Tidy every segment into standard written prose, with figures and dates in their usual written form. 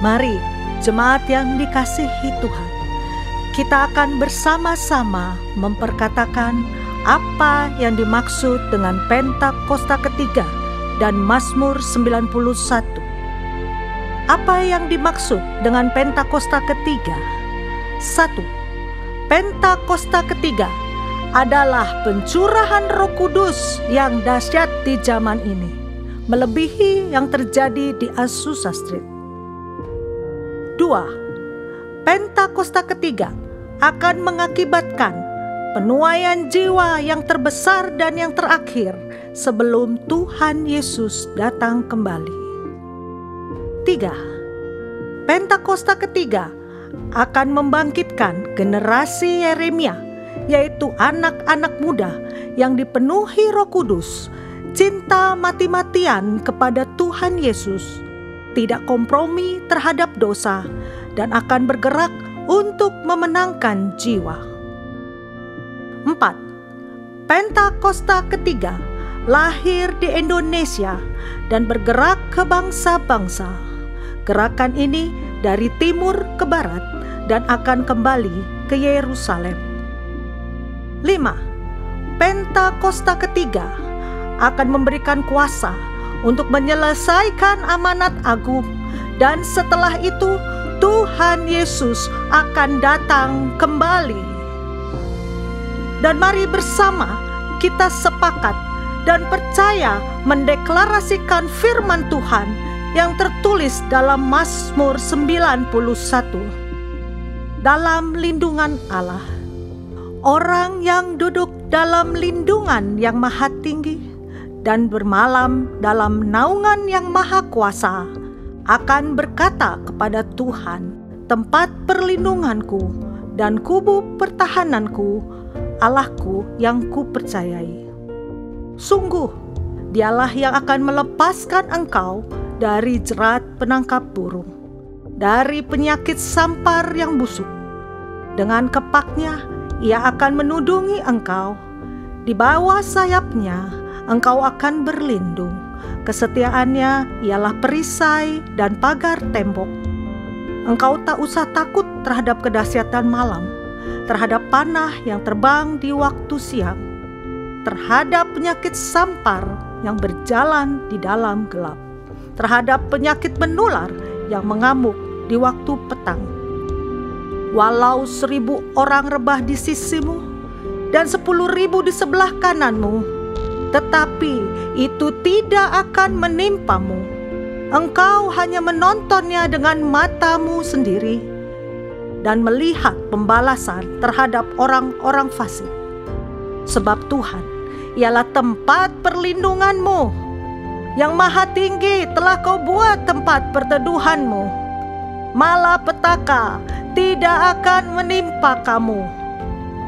Mari, jemaat yang dikasihi Tuhan, kita akan bersama-sama memperkatakan apa yang dimaksud dengan Pentakosta ketiga dan Mazmur 91. Apa yang dimaksud dengan Pentakosta ketiga? 1. Pentakosta ketiga adalah pencurahan Roh Kudus yang dahsyat di zaman ini, melebihi yang terjadi di Azusa Street. 2. Pentakosta ketiga akan mengakibatkan penuaian jiwa yang terbesar dan yang terakhir sebelum Tuhan Yesus datang kembali. 3. Pentakosta ketiga akan membangkitkan generasi Yeremia, yaitu anak-anak muda yang dipenuhi Roh Kudus, cinta mati-matian kepada Tuhan Yesus, tidak kompromi terhadap dosa, dan akan bergerak untuk memenangkan jiwa. 4. Pentakosta ketiga lahir di Indonesia dan bergerak ke bangsa-bangsa. Gerakan ini dari timur ke barat dan akan kembali ke Yerusalem. 5. Pentakosta ketiga akan memberikan kuasa untuk menyelesaikan amanat agung, dan setelah itu Tuhan Yesus akan datang kembali. Dan mari bersama kita sepakat dan percaya mendeklarasikan firman Tuhan yang tertulis dalam Mazmur 91. Dalam lindungan Allah, orang yang duduk dalam lindungan yang maha tinggi dan bermalam dalam naungan yang maha kuasa akan berkata kepada Tuhan, tempat perlindunganku dan kubu pertahananku, Allahku yang kupercayai. Sungguh, dialah yang akan melepaskan engkau dari jerat penangkap burung, dari penyakit sampar yang busuk. Dengan kepaknya, ia akan menudungi engkau. Di bawah sayapnya, engkau akan berlindung. Kesetiaannya ialah perisai dan pagar tembok. Engkau tak usah takut terhadap kedahsyatan malam, terhadap panah yang terbang di waktu siang, terhadap penyakit sampar yang berjalan di dalam gelap, terhadap penyakit menular yang mengamuk di waktu petang. Walau 1.000 orang rebah di sisimu dan 10.000 di sebelah kananmu, tetapi itu tidak akan menimpamu. Engkau hanya menontonnya dengan matamu sendiri dan melihat pembalasan terhadap orang-orang fasik. Sebab Tuhan ialah tempat perlindunganmu. Yang maha tinggi telah kau buat tempat perteduhanmu. Malapetaka tidak akan menimpa kamu,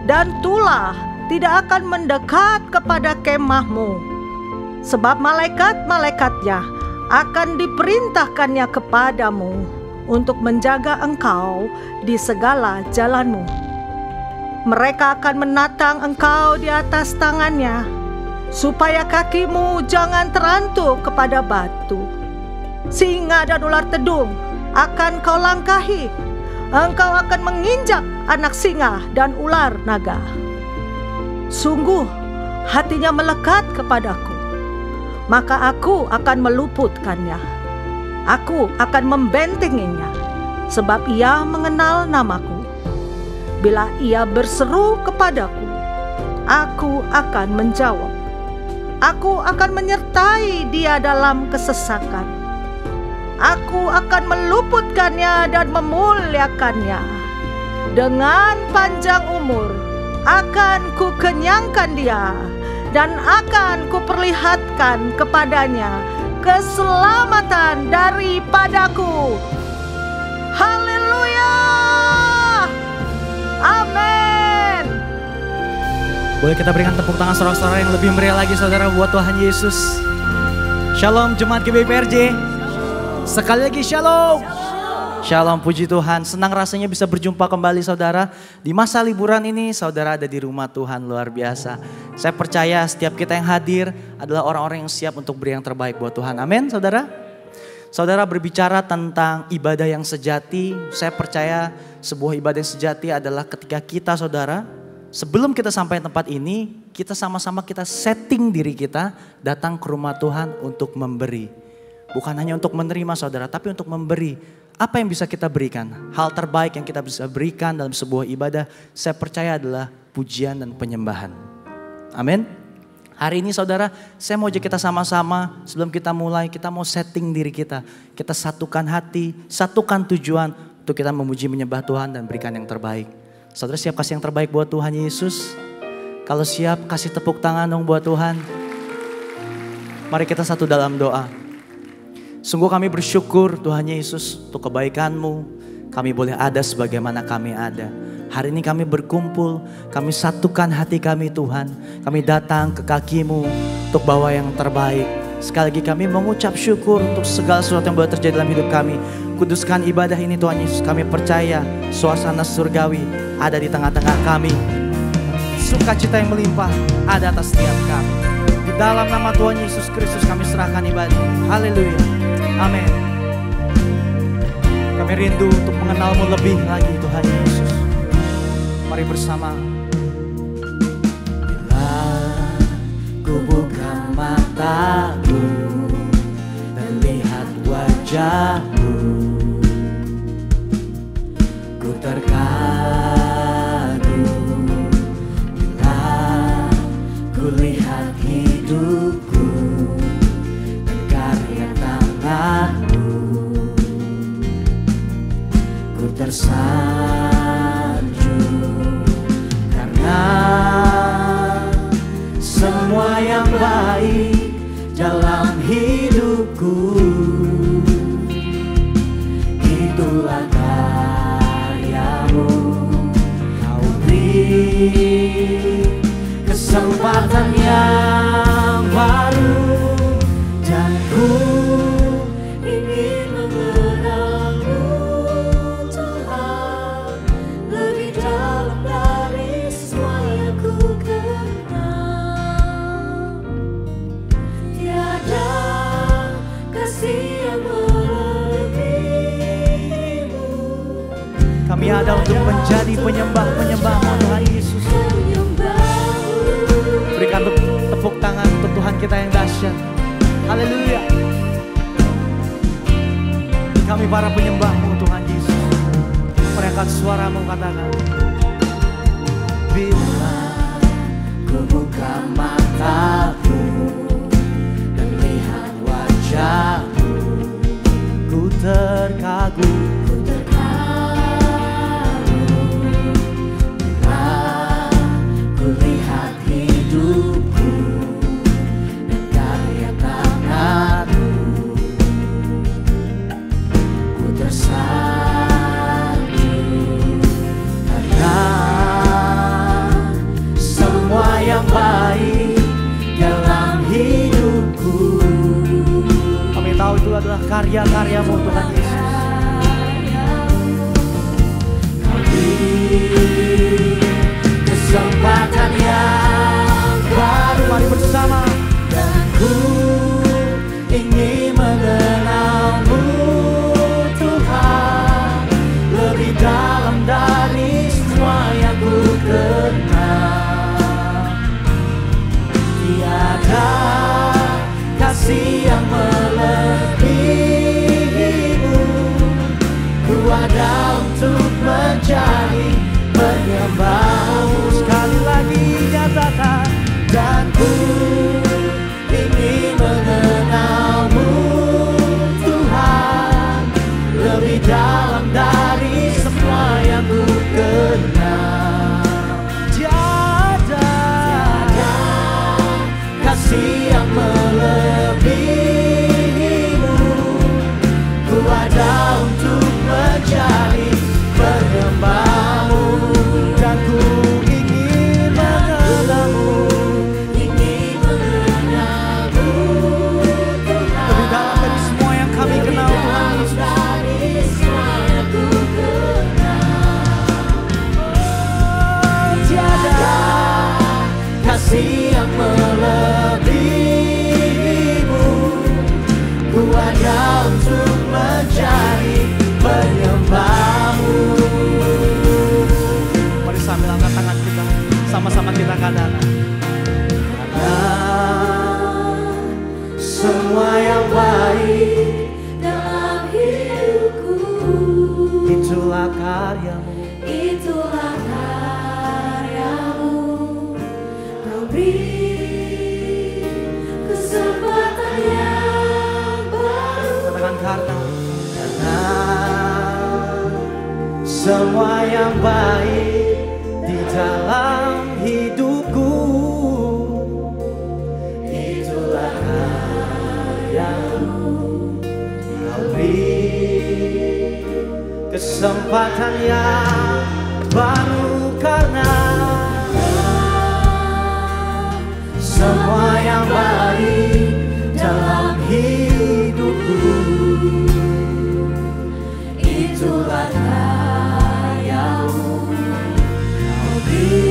dan tulah tidak akan mendekat kepada kemahmu. Sebab malaikat-malaikatnya akan diperintahkannya kepadamu untuk menjaga engkau di segala jalanmu. Mereka akan menatang engkau di atas tangannya, supaya kakimu jangan terantuk kepada batu. Singa dan ular tedung akan kau langkahi. Engkau akan menginjak anak singa dan ular naga. Sungguh hatinya melekat kepadaku, maka aku akan meluputkannya. Aku akan membentenginya, sebab ia mengenal namaku. Bila ia berseru kepadaku, aku akan menjawab. Aku akan menyertai dia dalam kesesakan. Aku akan meluputkannya dan memuliakannya. Dengan panjang umur akan kukenyangkan dia, dan akan kuperlihatkan kepadanya keselamatan daripadaku. Haleluya! Amin. Boleh kita berikan tepuk tangan saudara-saudara yang lebih meriah lagi saudara buat Tuhan Yesus. Shalom jemaat GBPRJ. Sekali lagi shalom. Shalom, puji Tuhan. Senang rasanya bisa berjumpa kembali saudara. Di masa liburan ini saudara ada di rumah Tuhan, luar biasa. Saya percaya setiap kita yang hadir adalah orang-orang yang siap untuk beri yang terbaik buat Tuhan. Amin saudara. Saudara, berbicara tentang ibadah yang sejati, saya percaya sebuah ibadah yang sejati adalah ketika kita, saudara, sebelum kita sampai tempat ini, kita sama-sama kita setting diri kita datang ke rumah Tuhan untuk memberi. Bukan hanya untuk menerima, saudara, tapi untuk memberi. Apa yang bisa kita berikan? Hal terbaik yang kita bisa berikan dalam sebuah ibadah, saya percaya adalah pujian dan penyembahan. Amin. Hari ini, saudara, saya mau ajak kita sama-sama sebelum kita mulai, kita mau setting diri kita. Kita satukan hati, satukan tujuan untuk kita memuji menyembah Tuhan dan berikan yang terbaik. Saudara siap kasih yang terbaik buat Tuhan Yesus? Kalau siap, kasih tepuk tangan dong buat Tuhan. Mari kita satu dalam doa. Sungguh kami bersyukur Tuhan Yesus untuk kebaikan-Mu. Kami boleh ada sebagaimana kami ada. Hari ini kami berkumpul, kami satukan hati kami Tuhan. Kami datang ke kaki-Mu untuk bawa yang terbaik. Sekali lagi kami mengucap syukur untuk segala sesuatu yang boleh terjadi dalam hidup kami. Kuduskan ibadah ini Tuhan Yesus. Kami percaya suasana surgawi ada di tengah-tengah kami. Sukacita yang melimpah ada atas setiap kami. Di dalam nama Tuhan Yesus Kristus kami serahkan ibadah. Haleluya. Amin. Kami rindu untuk mengenal-Mu lebih lagi Tuhan Yesus. Mari bersama. Bila ku buka mataku dan lihat wajah-Mu, ku terkagum. Bila ku lihat hidupku dan karya tangan-Mu, ku tersanjung karena semua yang baik dalam hidupku itulah karya-Mu. Kau beri kesempatan yang baru dan ku ingin mengenal-Mu Tuhan lebih dalam dari semua yang ku kenal. Tiada kasih yang melebihi-Mu. Kami ada untuk menjadi penyembah-penyembah-Mu Tuhan Yesus. Berikan tepuk tangan untuk Tuhan kita yang dahsyat. Haleluya. Kami para penyembah-Mu Tuhan Yesus. Mengangkat suara-Mu, katakan. Bila ku buka mataku dan lihat wajah-Mu, ku terkagum. Adalah karya-karya-Mu Tuhan Yesus. Kau beri kesempatan yang baru. Mari bersama. Dan ku ingin mengenal-Mu Tuhan lebih dalam dari semua yang ku kenal. Tiada kasih yang melebihi-Mu. Ku ada untuk menjadi penyembah-Mu. Sekali lagi nyatakan. Dan ku ingin semua yang baik di dalam hidupku. Itulah karya-Mu. Kau beri kesempatan yang baru karena semua yang baik dalam hidupku. Itulah karya-Mu. Kau beri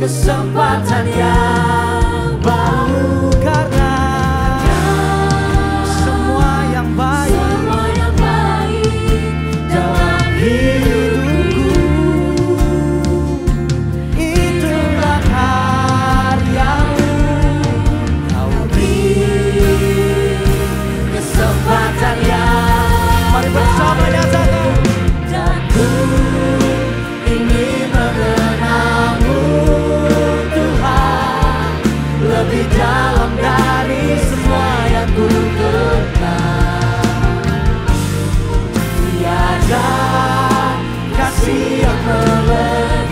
kesempatan yang baru karena semua yang baik dalam hidupku. Itulah karya-Mu. Kau beri kesempatan yang, mari bersama nyatakan, dan ku ingin mengenal-Mu Tuhan lebih dalam dari semua yang ku kenal. Tiada kasih yang melebihi-Mu.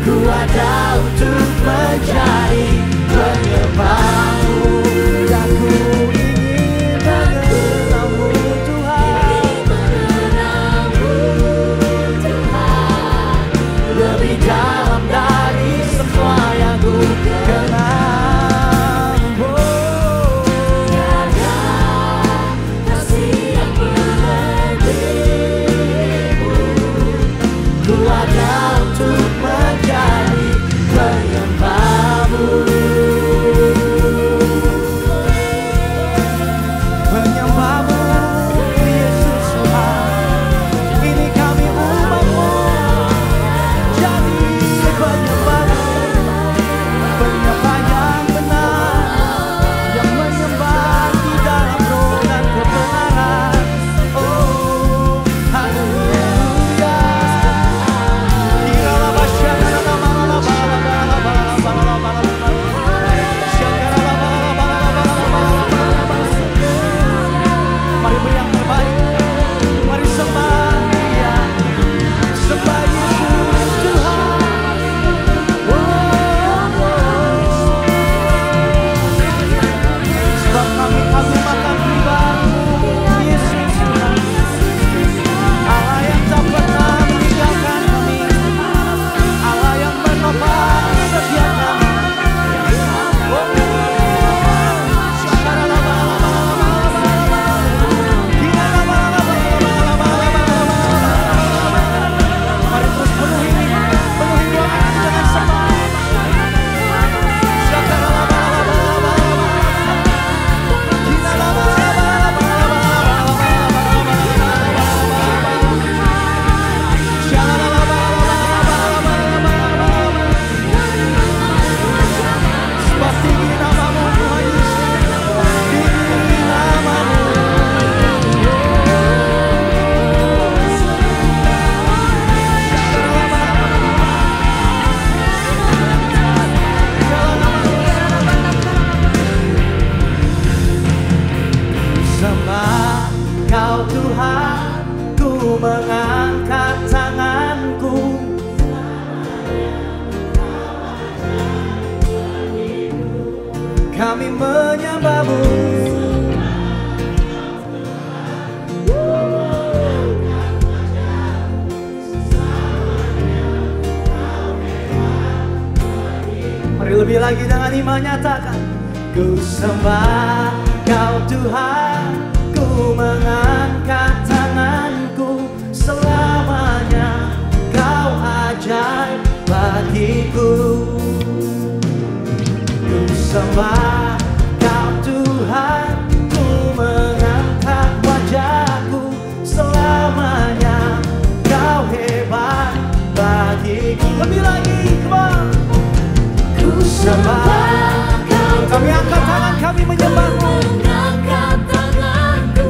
Ku ada untuk menjadi penyembah-Mu, dan ku ingin mengenal-Mu Tuhan lebih dalam dari semua yang ku kenal. Tiada kasih yang melebihi-Mu. Ku ada untuk menjadi penyembah-Mu. Penyembah-Mu, Yesus Tuhan. Ini kami umat-Mu, jadi penyembah-Mu. Penyembah yang benar, yang menyembah di dalam roh dan kebenaran. Oh, haleluya. Mari beri yang terbaik, mari sembah Dia, sembah Yesus Tuhan. Sebab kami kagum-kagum pribadi-Mu, Yesus Tuhan. Allah yang tak pernah meninggalkan kami, Allah yang menopang setiap kami. Mari terus penuhi ruangan dengan sembah. Sebab tinggi nama-Mu Tuhan Yesus, tinggi nama-Mu. Sembah Kau Tuhan, ku mengangkat tanganku. Kami menyembah-Mu. Mari lebih lagi dengan iman nyatakan, ku sembah Kau Tuhan, ku mengangkat tanganku. Selamanya Kau ajaib bagiku. Ku sembah Kau Tuhan, ku mengangkat wajahku. Selamanya Kau hebat bagiku. Lebih lagi, come on. Ku sembah Kau, kami angkat tangan, kami menyembah-Mu. Angkat tanganku,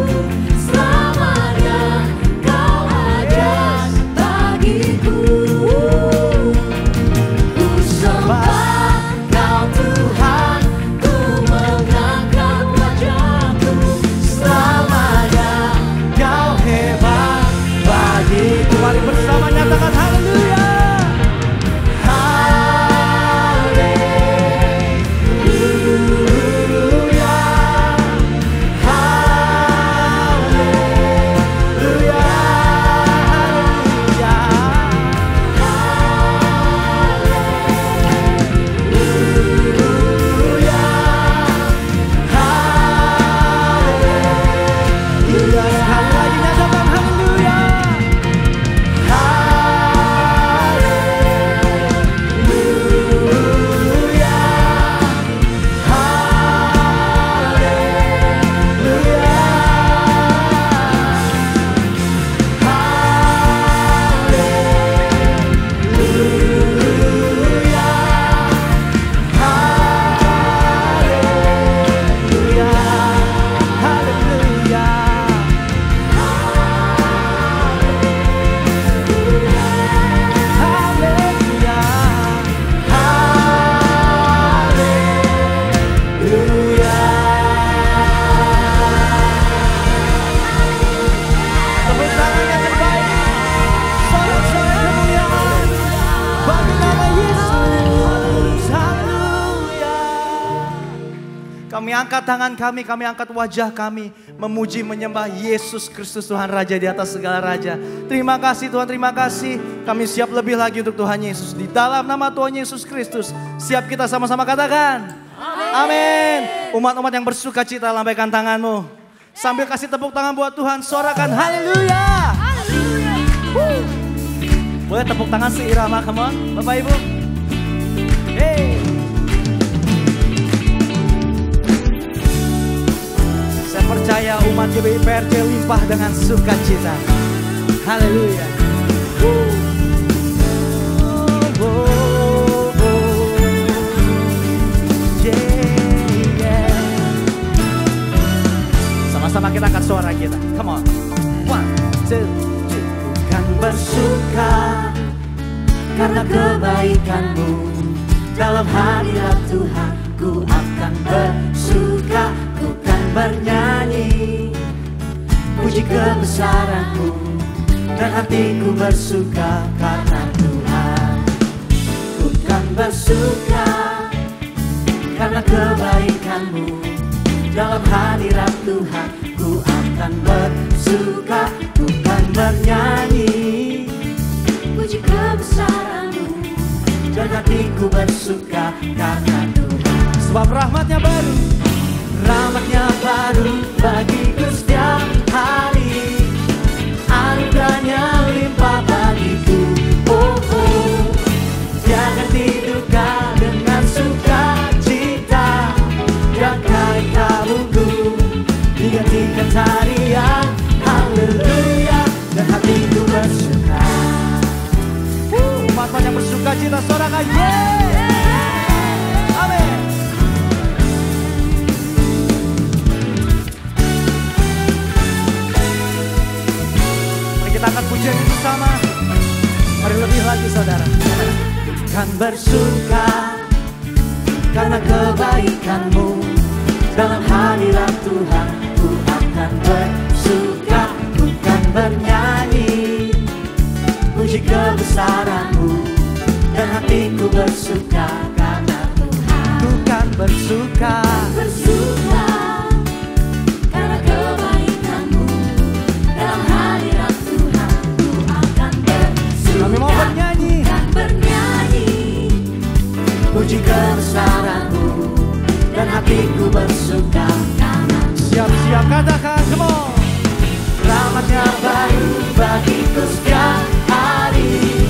selamanya Kau ajaib bagiku. Ku sembah Kami angkat tangan kami angkat wajah kami. Memuji menyembah Yesus Kristus Tuhan Raja di atas segala Raja. Terima kasih Tuhan, terima kasih. Kami siap lebih lagi untuk Tuhan Yesus. Di dalam nama Tuhan Yesus Kristus. Siap kita sama-sama katakan. Amin. Umat-umat yang bersuka cita lambaikan tanganmu. Sambil kasih tepuk tangan buat Tuhan. Sorakan haleluya. Boleh tepuk tangan seirama, come on, Bapak Ibu. Hey. Saya percaya umat GBI PRJ limpah dengan sukacita. Haleluya. Sama-sama kita angkat suara kita. Come on. 1, 2. Kan bersuka karena kebaikan-Mu, dalam hadirat Tuhan ku akan bersuka, ku kan bernyanyi puji kebesaran-Mu, dan hatiku bersuka karena Tuhan. Ku kan bersuka karena kebaikan-Mu, dalam hadirat Tuhan ku akan bersuka, ku kan bernyanyi puji kebesaran-Mu, dan hatiku bersuka karena Tuhan. Sebab rahmat-Nya baru, rahmat-Nya baru bagiku setiap hari, anugerah-Nya limpah bagiku. Oh, oh. Dia ganti duka dengan sukacita, dan kait tabungku digantikan tarian haleluya, dan hatiku bersuka. Umat yang bersuka cita sorakan yeah. Amin. Mari kita angkat pujian itu bersama. Mari lebih lagi saudara. Kan bersuka karena kebaikan-Mu, dalam hadirat Tuhan ku akan bersuka, ku kan bernyanyi puji kebesaran-Mu, dan hatiku bersuka karena Tuhan. Ku kan bersuka, bersuka karena kebaikan-Mu, dalam hadirat Tuhan ku akan bersuka. Kami mau bernyanyi, kan bernyanyi puji kebesaran-Mu, dan hatiku bersuka karena siap-siap katakan, come on. Rahmat-Nya baru bagiku setiap hari,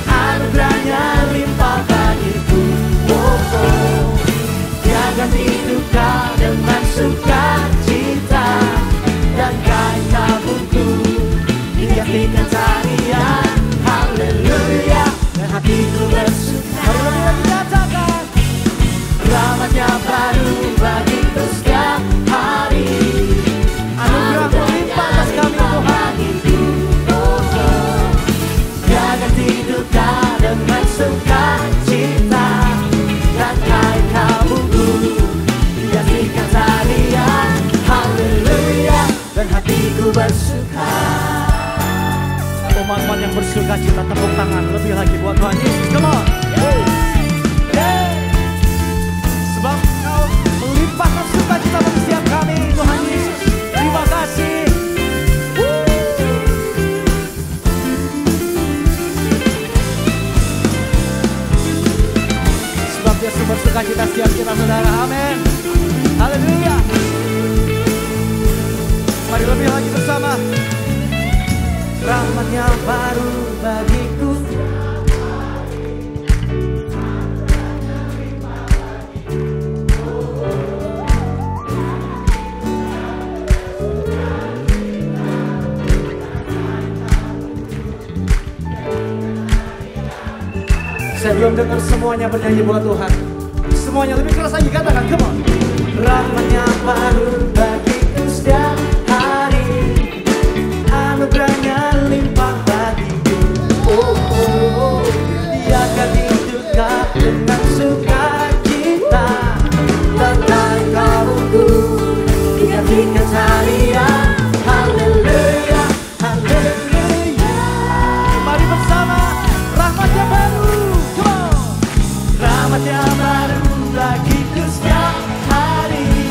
anugerah-Nya limpah bagiku. Oh, oh. Dia ganti duka dengan sukacita, dan kain tabungku digantikan tarian haleluya, dan hatiku bersuka. Mari lebih lagi katakan, rahmat-Nya baru bagiku setiap hari, anugerah-Mu limpah atas kami Tuhan. Dia ganti duka dengan sukacita, dan kain tabungku digantikan tarian haleluya, dan hatiku bersuka. Umat-umat yang bersuka cita tepuk tangan lebih lagi buat Tuhan Yesus. Come on. Sebab Kau melimpahkan sukacita bagi setiap kami Tuhan Yesus. Terima kasih. Sebab Dia sumber sukacita setiap kita saudara. Amin. Haleluya. Mari lebih lagi bersama. Rahmat-Nya baru bagiku. Saya belum dengar semuanya bernyanyi buat Tuhan. Semuanya lebih keras lagi katakan, come on. Rahmat-Nya baru bagiku setiap hari, anugerah-Nya limpah bagiku. Oh, oh. Dia ganti duka dengan sukacita, dan kain tabungku digantikan tarian haleluya, haleluya. Mari bersama, rahmat-Nya baru. Rahmat-Nya baru bagiku setiap hari,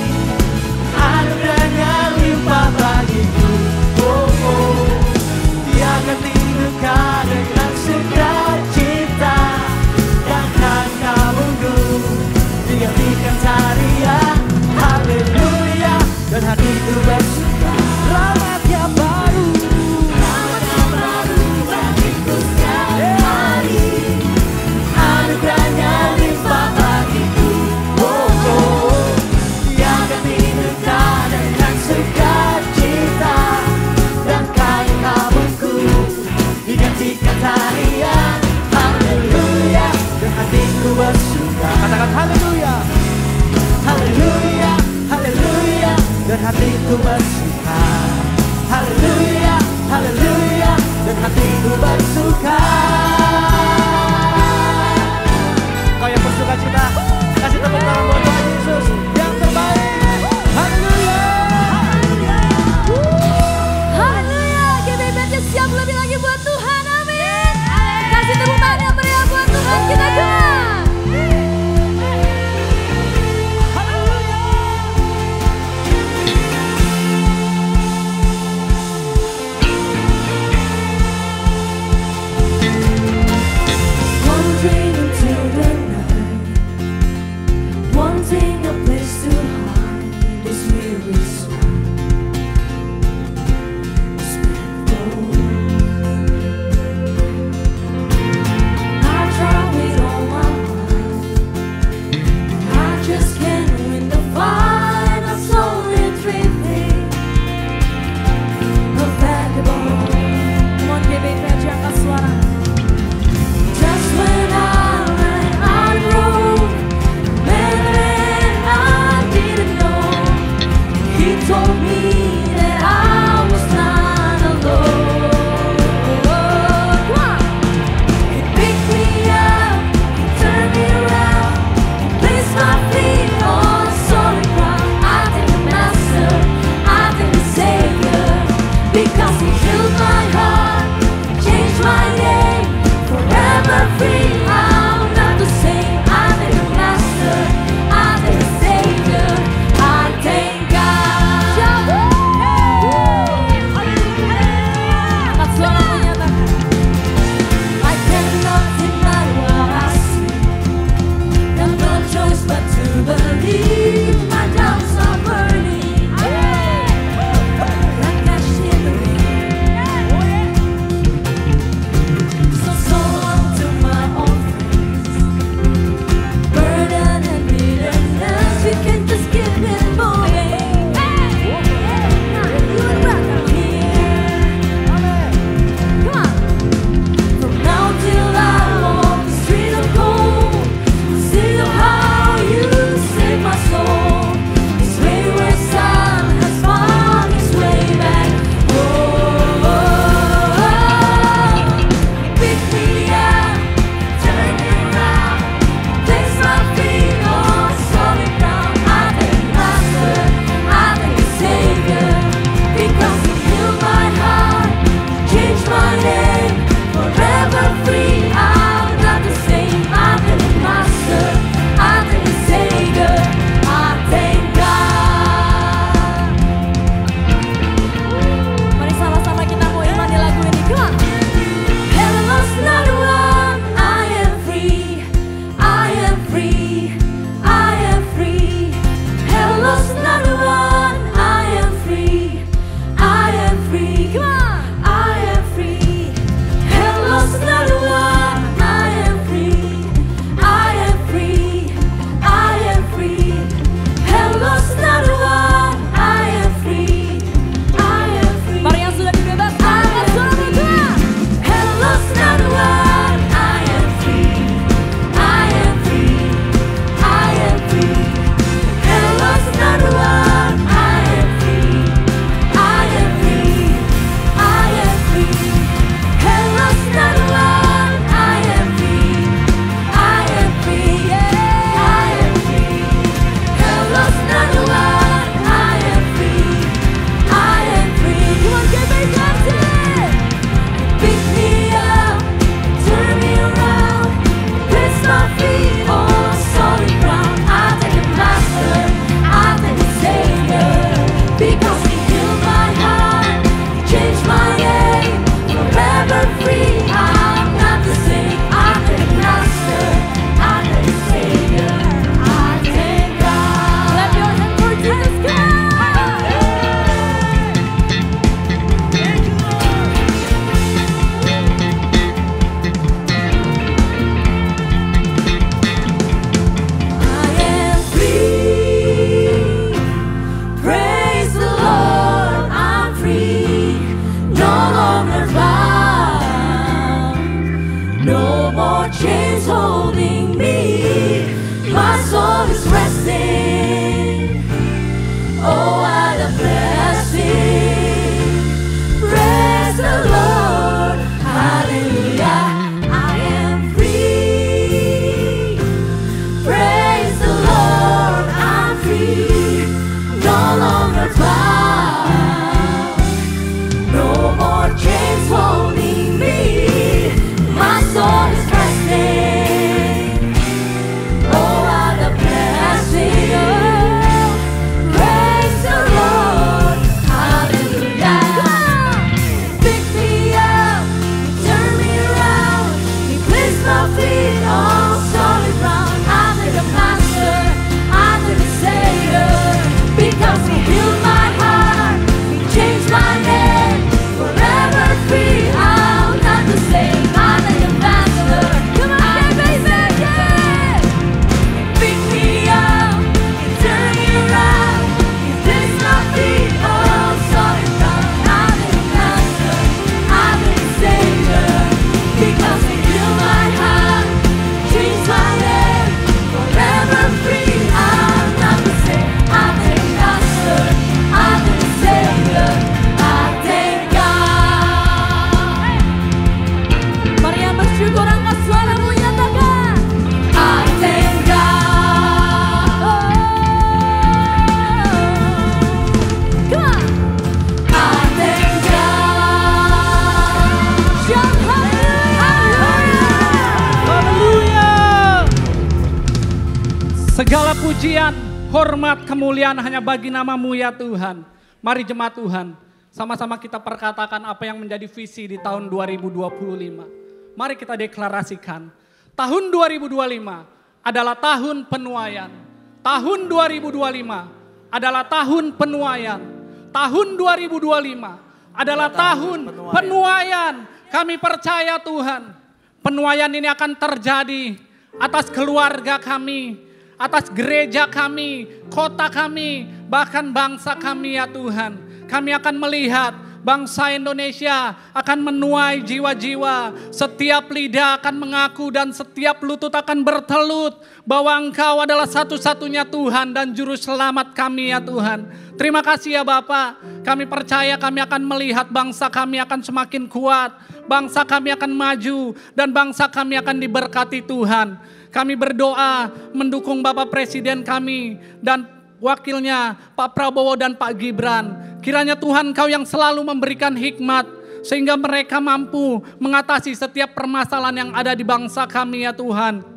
surga. Katakan haleluya. Haleluya, haleluya, dan hatiku bersuka. Haleluya, haleluya, dan hatiku bersuka. Kau yang bersuka cita, kasih tepuk tangan buat Tuhan Yesus yang terbaik. Haleluya. Haleluya, GBIPRJ siap lebih lagi buat Tuhan, amin. Kasih tepuk tangan yang meriah buat Tuhan kita juga. Segala pujian, hormat, kemuliaan hanya bagi nama-Mu ya Tuhan. Mari jemaat Tuhan, sama-sama kita perkatakan apa yang menjadi visi di tahun 2025. Mari kita deklarasikan, tahun 2025 adalah tahun penuaian. Tahun 2025 adalah tahun penuaian. Tahun 2025 adalah tahun penuaian. Kami percaya Tuhan, penuaian ini akan terjadi atas keluarga kami, atas gereja kami, kota kami, bahkan bangsa kami ya Tuhan. Kami akan melihat bangsa Indonesia akan menuai jiwa-jiwa. Setiap lidah akan mengaku dan setiap lutut akan bertelut bahwa Engkau adalah satu-satunya Tuhan dan Juru Selamat kami ya Tuhan. Terima kasih ya Bapak. Kami percaya kami akan melihat bangsa kami akan semakin kuat. Bangsa kami akan maju dan bangsa kami akan diberkati Tuhan. Kami berdoa mendukung Bapak Presiden kami dan wakilnya Pak Prabowo dan Pak Gibran. Kiranya Tuhan Kau yang selalu memberikan hikmat sehingga mereka mampu mengatasi setiap permasalahan yang ada di bangsa kami ya Tuhan.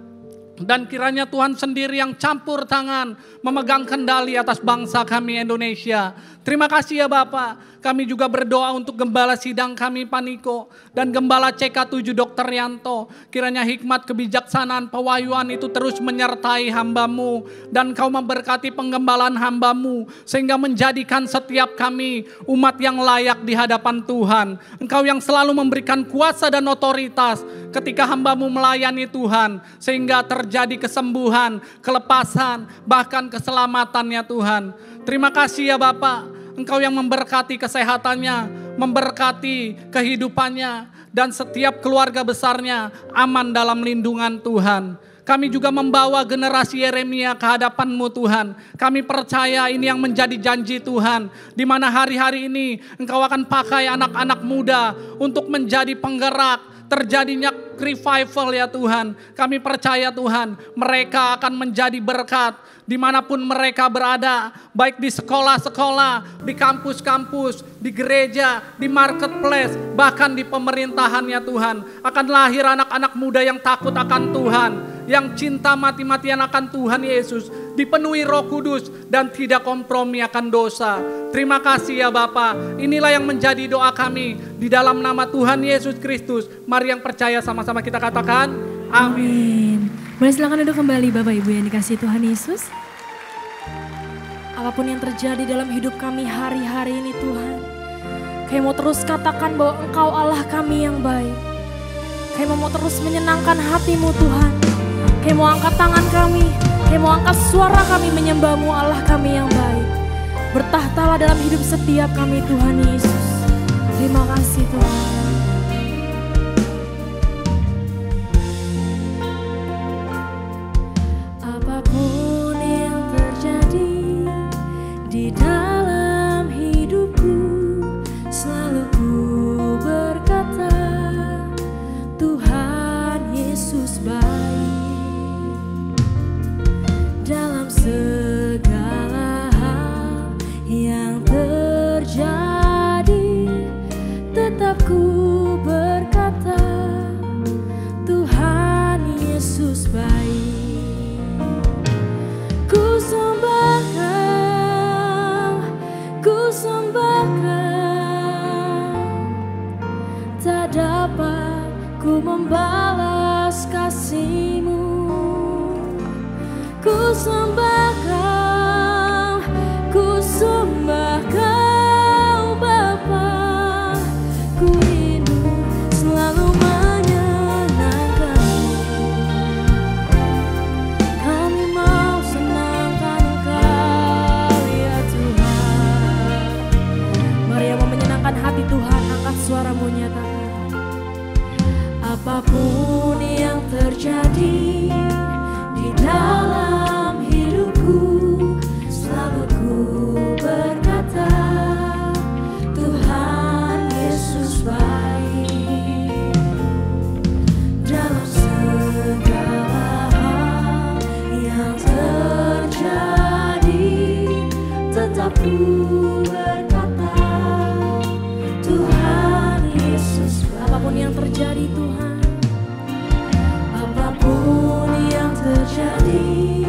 Dan kiranya Tuhan sendiri yang campur tangan memegang kendali atas bangsa kami Indonesia. Terima kasih ya Bapak. Kami juga berdoa untuk Gembala Sidang kami Pak Niko dan Gembala CK7 Dr. Yanto. Kiranya hikmat, kebijaksanaan, pewahyuan itu terus menyertai hamba-Mu. Dan Kau memberkati penggembalaan hamba-Mu sehingga menjadikan setiap kami umat yang layak di hadapan Tuhan. Engkau yang selalu memberikan kuasa dan otoritas ketika hamba-Mu melayani Tuhan. Sehingga terjadi kesembuhan, kelepasan, bahkan keselamatan ya Tuhan. Terima kasih ya Bapak. Engkau yang memberkati kesehatannya, memberkati kehidupannya, dan setiap keluarga besarnya aman dalam lindungan Tuhan. Kami juga membawa generasi Yeremia ke hadapan-Mu Tuhan. Kami percaya ini yang menjadi janji Tuhan. Di mana hari-hari ini Engkau akan pakai anak-anak muda untuk menjadi penggerak. Terjadinya revival ya Tuhan. Kami percaya Tuhan, mereka akan menjadi berkat dimanapun mereka berada. Baik di sekolah-sekolah, di kampus-kampus, di gereja, di marketplace, bahkan di pemerintahan ya Tuhan. Akan lahir anak-anak muda yang takut akan Tuhan, yang cinta mati-matian akan Tuhan Yesus, dipenuhi Roh Kudus dan tidak kompromi akan dosa. Terima kasih ya Bapa. Inilah yang menjadi doa kami di dalam nama Tuhan Yesus Kristus. Mari yang percaya sama-sama kita katakan amin. Boleh silakan duduk kembali Bapak Ibu yang dikasihi Tuhan Yesus. Apapun yang terjadi dalam hidup kami hari-hari ini Tuhan, kami mau terus katakan bahwa Engkau Allah kami yang baik. Kami mau terus menyenangkan hati-Mu Tuhan. Kami mau angkat tangan kami, kami mau angkat suara kami menyembah-Mu Allah kami yang baik. Bertahtalah dalam hidup setiap kami Tuhan Yesus. Terima kasih Tuhan. Apapun yang terjadi di dalam hidupku, selalu ku berkata Tuhan Yesus baik. Dalam segala hal yang terjadi, tetap ku berkata Tuhan Yesus baik. Ku sembah Kau, tak dapat ku membalas kasih-Mu. Ku sembah Kau Bapa. Ku rindu selalu menyenangkan-Mu. Kami mau senangkan Engkau ya Tuhan. Mari yang mau menyenangkan hati Tuhan, angkat suaramu nyatakan. Apapun yang terjadi di dalam hidupku, selalu ku berkata Tuhan Yesus baik. Dalam segala hal yang terjadi, tetap ku berkata Tuhan Yesus baik. Apapun yang terjadi Tuhan, apapun yang terjadi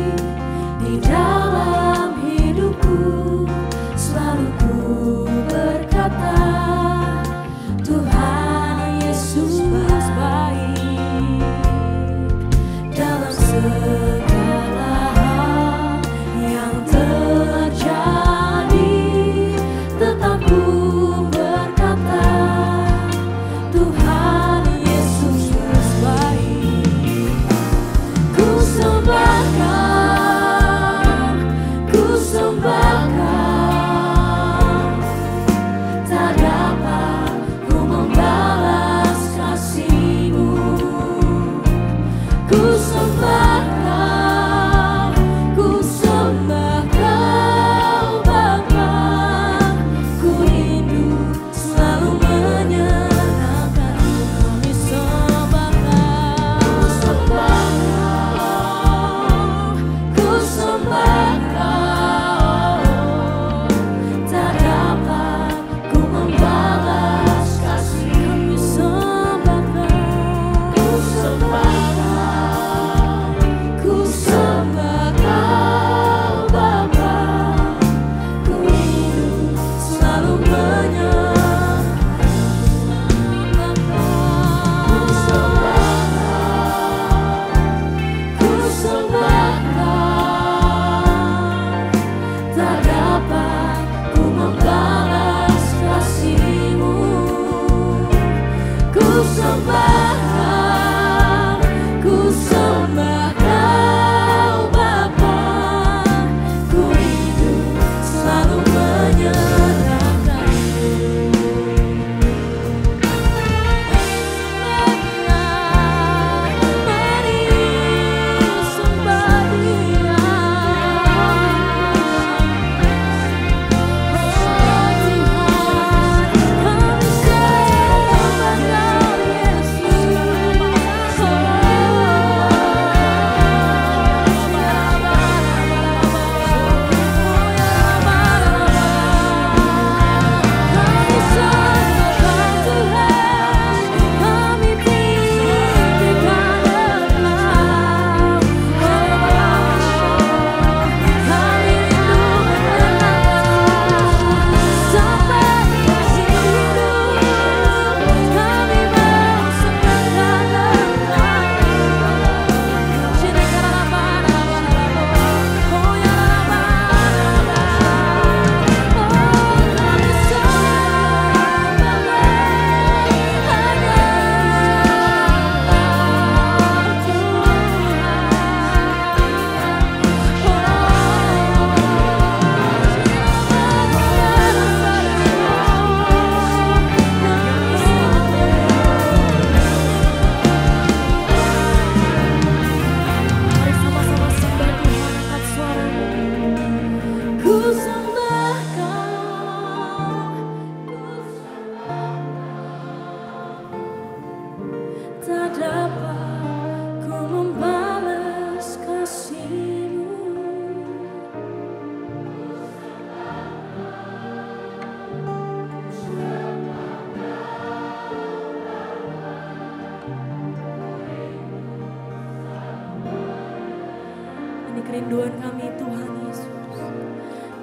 kerinduan kami Tuhan Yesus.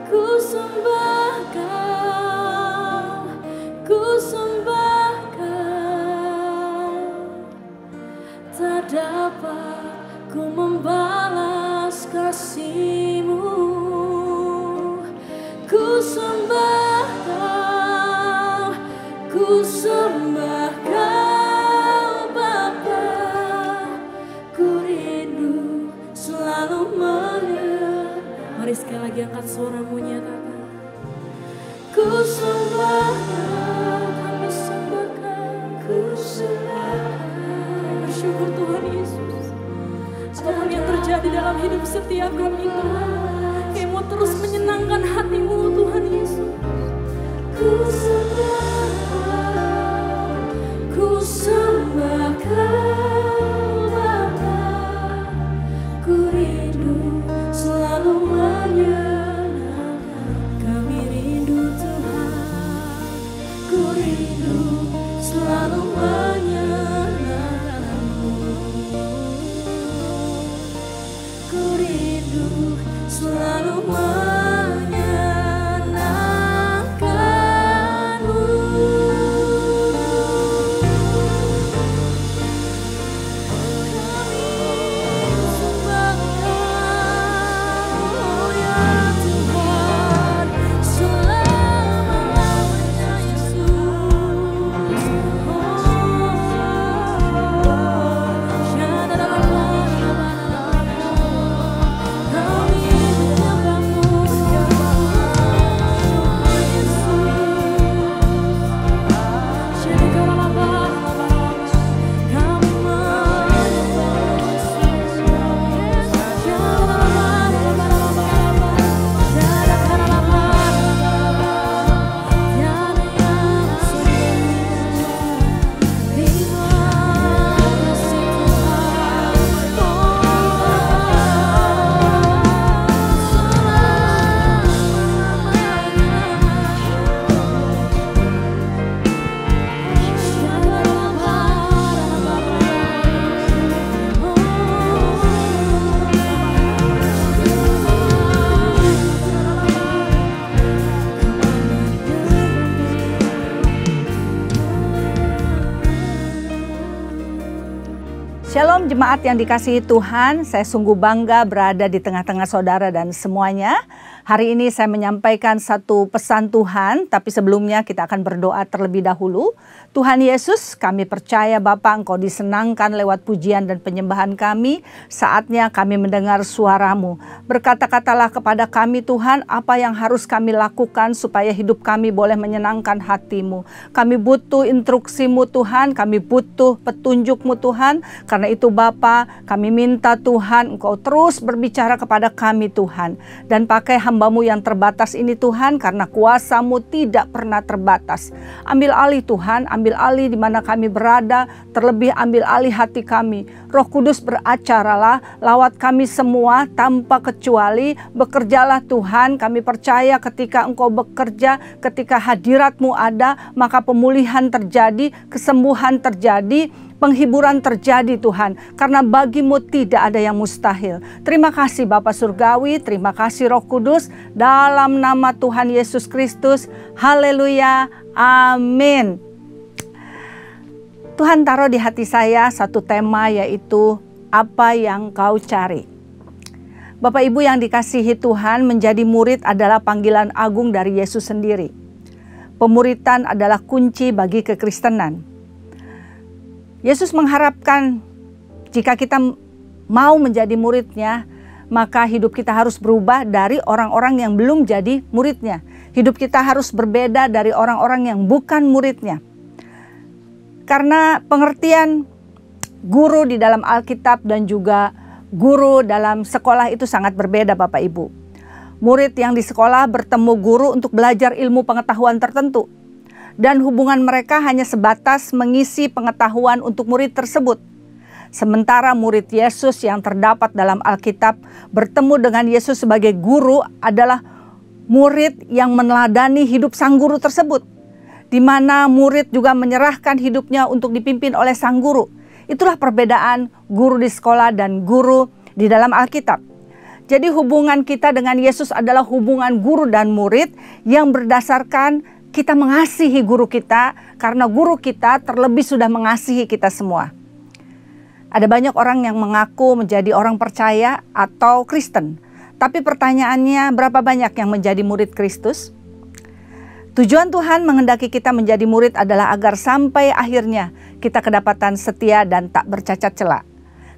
Ku sembah Kau, ku sembah Kau, tak dapat ku membalas kasih-Mu. Ku sembah Kau, ku sembah Kau Bapa, ku rindu selalu menyembah. Mari sekali lagi angkat suaramu, nyatakan. Ku sembah Kau, kami sembah Kau, ku sembah Kau. Bersyukur Tuhan Yesus, apapun yang terjadi dalam hidup setiap kami Tuhan, Kau mau terus menyenangkan hati-Mu Tuhan Yesus. Ku sembah Kau, ku sembah Kau Bapa, ku rindu selalu menyenangkan. Kami rindu Tuhan, ku rindu selalu menyenangkan-Mu. Ku rindu selalu menyenangkan-Mu. Kami sembah Kau, ya Tuhan, selama-lamanya Yesus. Shalom jemaat yang dikasihi Tuhan, saya sungguh bangga berada di tengah-tengah saudara dan semuanya. Hari ini saya menyampaikan satu pesan Tuhan, tapi sebelumnya kita akan berdoa terlebih dahulu. Tuhan Yesus, kami percaya Bapa Engkau disenangkan lewat pujian dan penyembahan kami. Saatnya kami mendengar suara-Mu. Berkata-katalah kepada kami Tuhan, apa yang harus kami lakukan supaya hidup kami boleh menyenangkan hati-Mu. Kami butuh instruksi-Mu Tuhan, kami butuh petunjuk-Mu Tuhan. Karena itu Bapa, kami minta Tuhan Engkau terus berbicara kepada kami Tuhan. Dan pakai hamba-Mu yang terbatas ini Tuhan, karena kuasa-Mu tidak pernah terbatas. Ambil alih Tuhan, ambil alih di mana kami berada, terlebih ambil alih hati kami. Roh Kudus beracaralah, lawat kami semua tanpa kecuali. Bekerjalah Tuhan, kami percaya ketika Engkau bekerja, ketika hadirat-Mu ada, maka pemulihan terjadi, kesembuhan terjadi, penghiburan terjadi Tuhan, karena bagi-Mu tidak ada yang mustahil. Terima kasih Bapa Surgawi, terima kasih Roh Kudus, dalam nama Tuhan Yesus Kristus. Haleluya, amin. Tuhan taruh di hati saya satu tema, yaitu apa yang kau cari. Bapak Ibu yang dikasihi Tuhan, menjadi murid adalah panggilan agung dari Yesus sendiri. Pemuritan adalah kunci bagi kekristenan. Yesus mengharapkan jika kita mau menjadi muridnya, maka hidup kita harus berubah dari orang-orang yang belum jadi muridnya. Hidup kita harus berbeda dari orang-orang yang bukan muridnya. Karena pengertian guru di dalam Alkitab dan juga guru dalam sekolah itu sangat berbeda Bapak Ibu. Murid yang di sekolah bertemu guru untuk belajar ilmu pengetahuan tertentu. Dan hubungan mereka hanya sebatas mengisi pengetahuan untuk murid tersebut. Sementara murid Yesus yang terdapat dalam Alkitab bertemu dengan Yesus sebagai guru adalah murid yang meneladani hidup sang guru tersebut. Di mana murid juga menyerahkan hidupnya untuk dipimpin oleh sang guru. Itulah perbedaan guru di sekolah dan guru di dalam Alkitab. Jadi hubungan kita dengan Yesus adalah hubungan guru dan murid yang berdasarkan kita mengasihi guru kita karena guru kita terlebih sudah mengasihi kita semua. Ada banyak orang yang mengaku menjadi orang percaya atau Kristen. Tapi pertanyaannya, berapa banyak yang menjadi murid Kristus? Tujuan Tuhan menghendaki kita menjadi murid adalah agar sampai akhirnya kita kedapatan setia dan tak bercacat cela.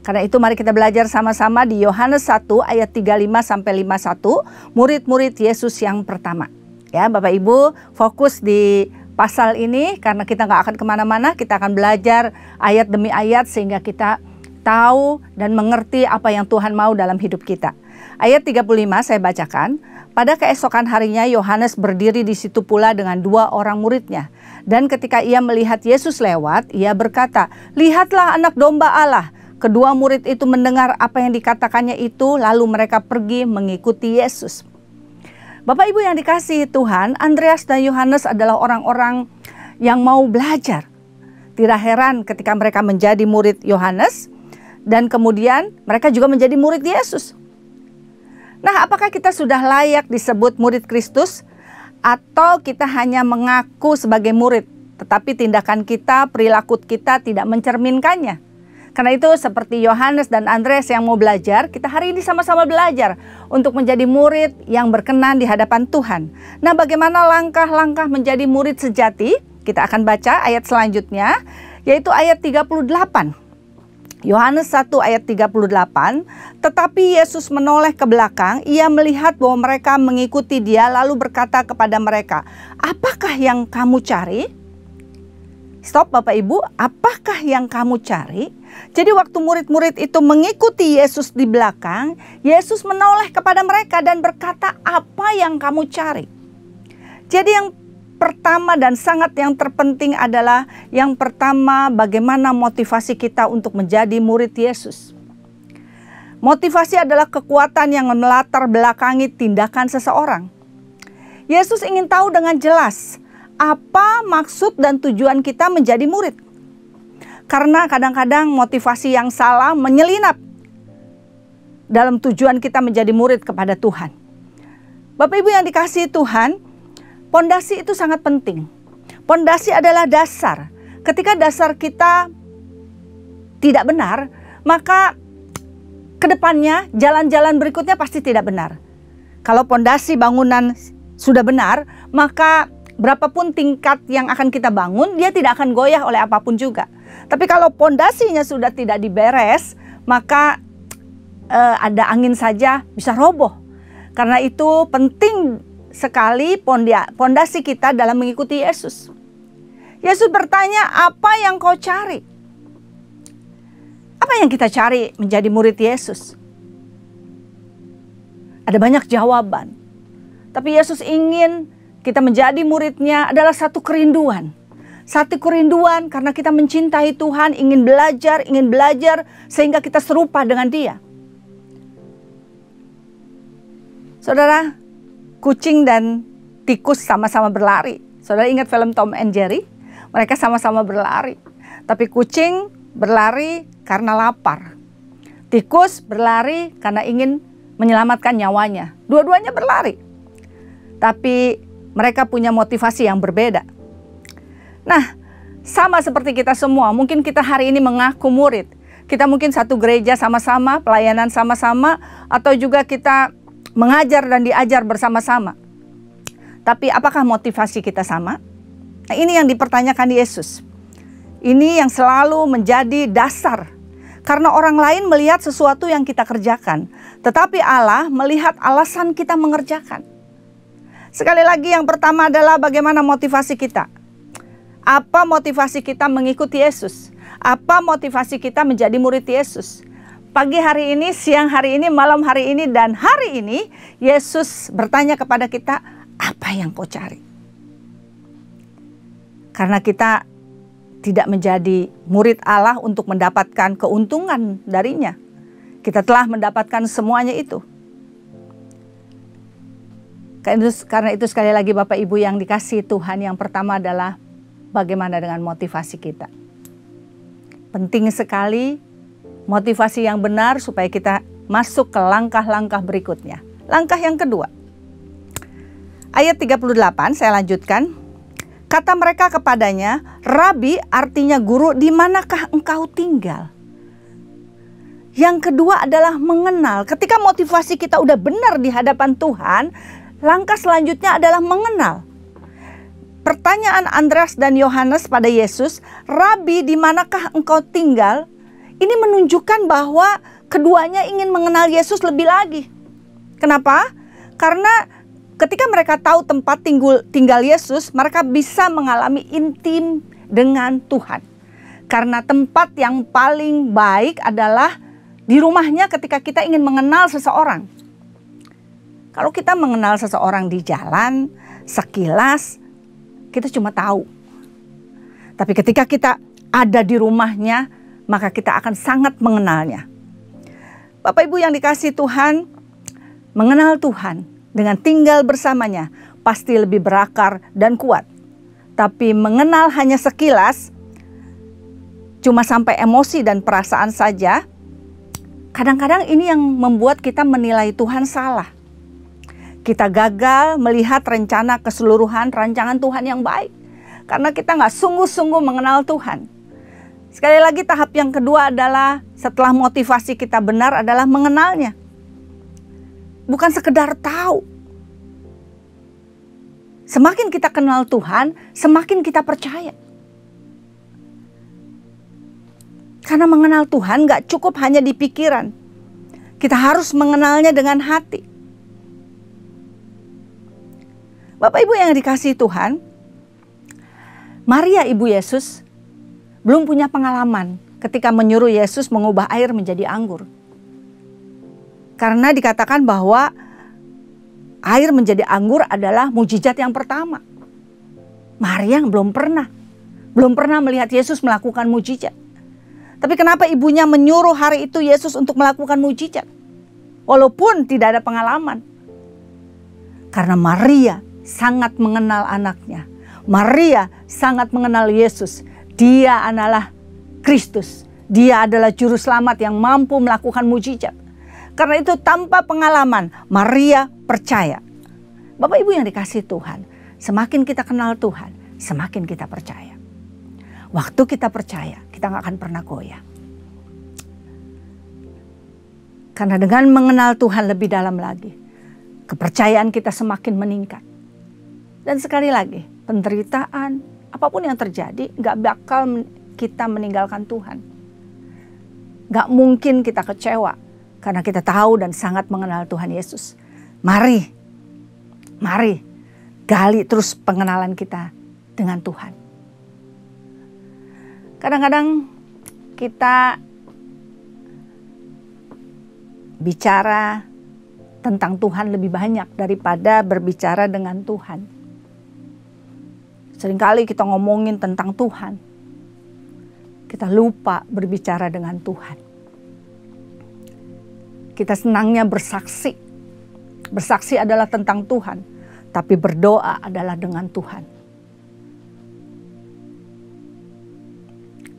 Karena itu mari kita belajar sama-sama di Yohanes 1 ayat 35-51, murid-murid Yesus yang pertama. Ya, Bapak Ibu fokus di pasal ini karena kita nggak akan kemana-mana, kita akan belajar ayat demi ayat sehingga kita tahu dan mengerti apa yang Tuhan mau dalam hidup kita. Ayat 35 saya bacakan. Pada keesokan harinya Yohanes berdiri di situ pula dengan 2 orang muridnya. Dan ketika ia melihat Yesus lewat, ia berkata, "Lihatlah anak domba Allah." Kedua murid itu mendengar apa yang dikatakannya itu, lalu mereka pergi mengikuti Yesus. Bapak Ibu yang dikasihi Tuhan, Andreas dan Yohanes adalah orang-orang yang mau belajar. Tidak heran ketika mereka menjadi murid Yohanes dan kemudian mereka juga menjadi murid Yesus. Nah, apakah kita sudah layak disebut murid Kristus atau kita hanya mengaku sebagai murid, tetapi tindakan kita, perilaku kita tidak mencerminkannya? Karena itu seperti Yohanes dan Andreas yang mau belajar, kita hari ini sama-sama belajar untuk menjadi murid yang berkenan di hadapan Tuhan. Nah, bagaimana langkah-langkah menjadi murid sejati? Kita akan baca ayat selanjutnya, yaitu ayat 38. Yohanes 1 ayat 38, tetapi Yesus menoleh ke belakang, ia melihat bahwa mereka mengikuti dia lalu berkata kepada mereka, "Apakah yang kamu cari?" Stop Bapak Ibu, apakah yang kamu cari? Jadi waktu murid-murid itu mengikuti Yesus di belakang, Yesus menoleh kepada mereka dan berkata, "Apa yang kamu cari?" Jadi yang pertama dan sangat yang terpenting adalah yang pertama, bagaimana motivasi kita untuk menjadi murid Yesus. Motivasi adalah kekuatan yang melatar belakangi tindakan seseorang. Yesus ingin tahu dengan jelas apa maksud dan tujuan kita menjadi murid. Karena kadang-kadang motivasi yang salah menyelinap dalam tujuan kita menjadi murid kepada Tuhan. Bapak Ibu yang dikasihi Tuhan, pondasi itu sangat penting. Pondasi adalah dasar. Ketika dasar kita tidak benar, maka kedepannya jalan-jalan berikutnya pasti tidak benar. Kalau pondasi bangunan sudah benar, maka berapapun tingkat yang akan kita bangun, dia tidak akan goyah oleh apapun juga. Tapi kalau pondasinya sudah tidak diberes, maka ada angin saja bisa roboh. Karena itu penting sekali pondasi kita dalam mengikuti Yesus. Yesus bertanya, "Apa yang kau cari?" Apa yang kita cari menjadi murid Yesus? Ada banyak jawaban. Tapi Yesus ingin kita menjadi muridnya adalah satu kerinduan. Satu kerinduan karena kita mencintai Tuhan, ingin belajar sehingga kita serupa dengan Dia. Saudara, kucing dan tikus sama-sama berlari. Saudara ingat film Tom and Jerry? Mereka sama-sama berlari. Tapi kucing berlari karena lapar. Tikus berlari karena ingin menyelamatkan nyawanya. Dua-duanya berlari. Tapi mereka punya motivasi yang berbeda. Nah, sama seperti kita semua, mungkin kita hari ini mengaku murid. Kita mungkin satu gereja sama-sama, pelayanan sama-sama, atau juga kita mengajar dan diajar bersama-sama. Tapi apakah motivasi kita sama? Nah, ini yang dipertanyakan Yesus. Ini yang selalu menjadi dasar. Karena orang lain melihat sesuatu yang kita kerjakan, tetapi Allah melihat alasan kita mengerjakan. Sekali lagi yang pertama adalah bagaimana motivasi kita. Apa motivasi kita mengikuti Yesus? Apa motivasi kita menjadi murid Yesus? Pagi hari ini, siang hari ini, malam hari ini, dan hari ini Yesus bertanya kepada kita, apa yang kau cari? Karena kita tidak menjadi murid Allah untuk mendapatkan keuntungan darinya. Kita telah mendapatkan semuanya itu. Karena itu sekali lagi Bapak Ibu yang dikasihi Tuhan, yang pertama adalah bagaimana dengan motivasi kita. Penting sekali motivasi yang benar supaya kita masuk ke langkah-langkah berikutnya. Langkah yang kedua. Ayat 38 saya lanjutkan. Kata mereka kepadanya, Rabi artinya guru, di manakah engkau tinggal? Yang kedua adalah mengenal. Ketika motivasi kita udah benar di hadapan Tuhan, langkah selanjutnya adalah mengenal. Pertanyaan Andreas dan Yohanes pada Yesus, Rabi, di manakah engkau tinggal? Ini menunjukkan bahwa keduanya ingin mengenal Yesus lebih lagi. Kenapa? Karena ketika mereka tahu tempat tinggal Yesus, mereka bisa mengalami intim dengan Tuhan. Karena tempat yang paling baik adalah di rumahnya ketika kita ingin mengenal seseorang. Kalau kita mengenal seseorang di jalan, sekilas, kita cuma tahu. Tapi ketika kita ada di rumahnya, maka kita akan sangat mengenalnya. Bapak Ibu yang dikasihi Tuhan, mengenal Tuhan dengan tinggal bersamanya pasti lebih berakar dan kuat. Tapi mengenal hanya sekilas, cuma sampai emosi dan perasaan saja, kadang-kadang ini yang membuat kita menilai Tuhan salah. Kita gagal melihat rencana keseluruhan rancangan Tuhan yang baik. Karena kita nggak sungguh-sungguh mengenal Tuhan. Sekali lagi tahap yang kedua adalah setelah motivasi kita benar adalah mengenalnya. Bukan sekedar tahu. Semakin kita kenal Tuhan, semakin kita percaya. Karena mengenal Tuhan gak cukup hanya di pikiran. Kita harus mengenalnya dengan hati. Bapak Ibu yang dikasihi Tuhan, Maria ibu Yesus belum punya pengalaman ketika menyuruh Yesus mengubah air menjadi anggur. Karena dikatakan bahwa air menjadi anggur adalah mukjizat yang pertama. Maria belum pernah melihat Yesus melakukan mukjizat. Tapi kenapa ibunya menyuruh hari itu Yesus untuk melakukan mukjizat? Walaupun tidak ada pengalaman. Karena Maria sangat mengenal anaknya. Maria sangat mengenal Yesus. Dia adalah Kristus. Dia adalah juru selamat yang mampu melakukan mukjizat. Karena itu tanpa pengalaman, Maria percaya. Bapak Ibu yang dikasihi Tuhan, semakin kita kenal Tuhan, semakin kita percaya. Waktu kita percaya, kita gak akan pernah goyah. Karena dengan mengenal Tuhan lebih dalam lagi, kepercayaan kita semakin meningkat. Dan sekali lagi, penderitaan, apapun yang terjadi, gak bakal kita meninggalkan Tuhan. Gak mungkin kita kecewa, karena kita tahu dan sangat mengenal Tuhan Yesus. Mari gali terus pengenalan kita dengan Tuhan. Kadang-kadang kita bicara tentang Tuhan lebih banyak daripada berbicara dengan Tuhan. Seringkali kita ngomongin tentang Tuhan, kita lupa berbicara dengan Tuhan. Kita senangnya bersaksi. Bersaksi adalah tentang Tuhan, tapi berdoa adalah dengan Tuhan.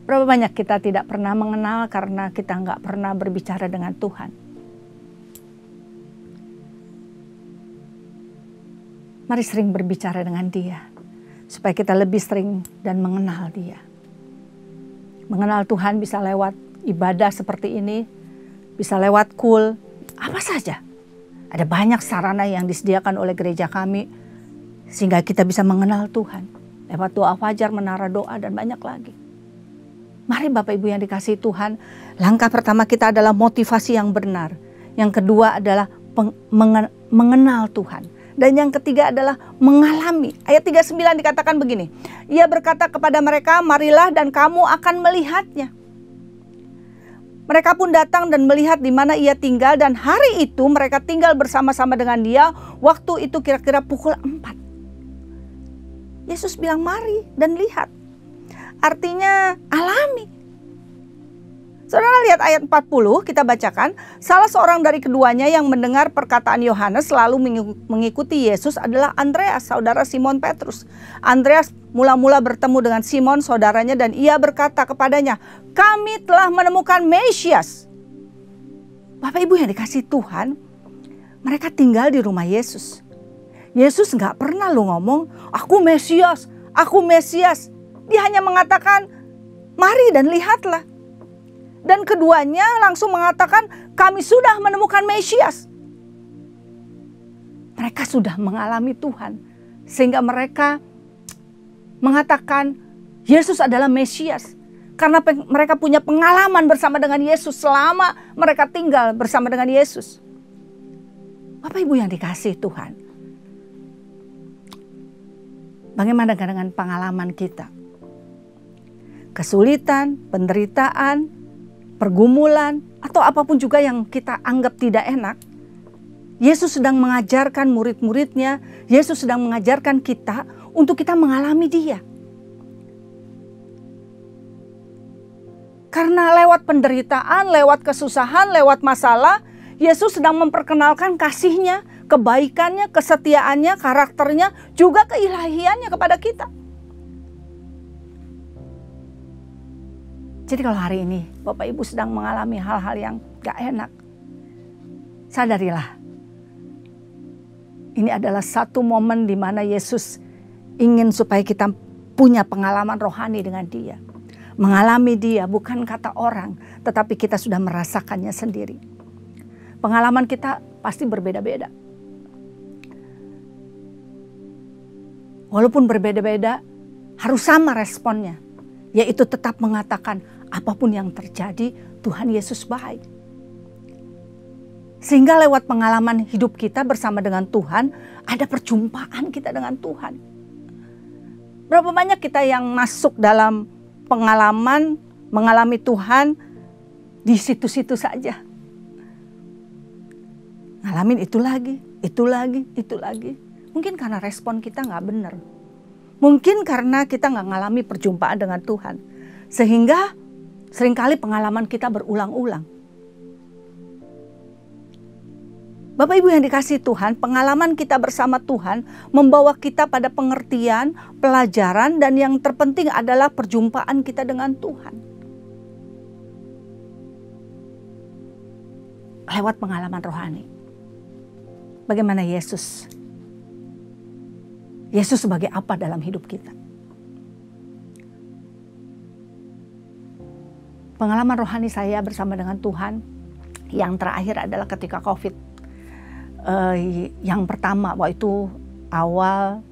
Berapa banyak kita tidak pernah mengenal karena kita nggak pernah berbicara dengan Tuhan. Mari sering berbicara dengan Dia, supaya kita lebih sering dan mengenal Dia. Mengenal Tuhan bisa lewat ibadah seperti ini, bisa lewat kul, apa saja. Ada banyak sarana yang disediakan oleh gereja kami, sehingga kita bisa mengenal Tuhan. Lewat doa fajar, menara doa, dan banyak lagi. Mari Bapak Ibu yang dikasihi Tuhan, langkah pertama kita adalah motivasi yang benar. Yang kedua adalah mengenal Tuhan. Dan yang ketiga adalah mengalami. Ayat 39 dikatakan begini. Ia berkata kepada mereka, marilah dan kamu akan melihatnya. Mereka pun datang dan melihat di mana ia tinggal, dan hari itu mereka tinggal bersama-sama dengan dia. Waktu itu kira-kira pukul 4. Yesus bilang mari dan lihat. Artinya alami. Saudara lihat ayat 40, kita bacakan. Salah seorang dari keduanya yang mendengar perkataan Yohanes lalu mengikuti Yesus adalah Andreas, saudara Simon Petrus. Andreas mula-mula bertemu dengan Simon, saudaranya, dan ia berkata kepadanya, kami telah menemukan Mesias. Bapak Ibu yang dikasih Tuhan, mereka tinggal di rumah Yesus. Yesus gak pernah lo ngomong, aku Mesias, aku Mesias. Dia hanya mengatakan, mari dan lihatlah. Dan keduanya langsung mengatakan, kami sudah menemukan Mesias. Mereka sudah mengalami Tuhan. Sehingga mereka mengatakan, Yesus adalah Mesias. Karena mereka punya pengalaman bersama dengan Yesus selama mereka tinggal bersama dengan Yesus. Bapak Ibu yang dikasih Tuhan. Bagaimana dengan pengalaman kita? Kesulitan, penderitaan, pergumulan, atau apapun juga yang kita anggap tidak enak. Yesus sedang mengajarkan murid-muridnya, Yesus sedang mengajarkan kita untuk kita mengalami Dia. Karena lewat penderitaan, lewat kesusahan, lewat masalah, Yesus sedang memperkenalkan kasih-Nya, kebaikannya, kesetiaannya, karakternya, juga keilahiannya kepada kita. Jadi kalau hari ini Bapak Ibu sedang mengalami hal-hal yang gak enak, sadarilah. Ini adalah satu momen di mana Yesus ingin supaya kita punya pengalaman rohani dengan Dia. Mengalami Dia bukan kata orang, tetapi kita sudah merasakannya sendiri. Pengalaman kita pasti berbeda-beda. Walaupun berbeda-beda, harus sama responnya. Yaitu tetap mengatakan apapun yang terjadi, Tuhan Yesus baik. Sehingga lewat pengalaman hidup kita bersama dengan Tuhan, ada perjumpaan kita dengan Tuhan. Berapa banyak kita yang masuk dalam pengalaman mengalami Tuhan di situ-situ saja. Ngalamin itu lagi, itu lagi, itu lagi. Mungkin karena respon kita nggak benar. Mungkin karena kita nggak ngalami perjumpaan dengan Tuhan. Sehingga seringkali pengalaman kita berulang-ulang. Bapak Ibu yang dikasih Tuhan, pengalaman kita bersama Tuhan membawa kita pada pengertian, pelajaran, dan yang terpenting adalah perjumpaan kita dengan Tuhan. Lewat pengalaman rohani. Bagaimana Yesus? Yesus sebagai apa dalam hidup kita? Pengalaman rohani saya bersama dengan Tuhan yang terakhir adalah ketika COVID. Yang pertama waktu awal